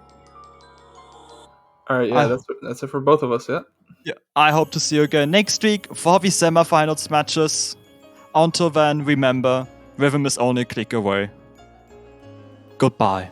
All right, yeah, I- that's it for both of us. Yeah. Yeah, I hope to see you again next week for the semifinals matches. Until then, remember, rhythm is only a click away. Goodbye.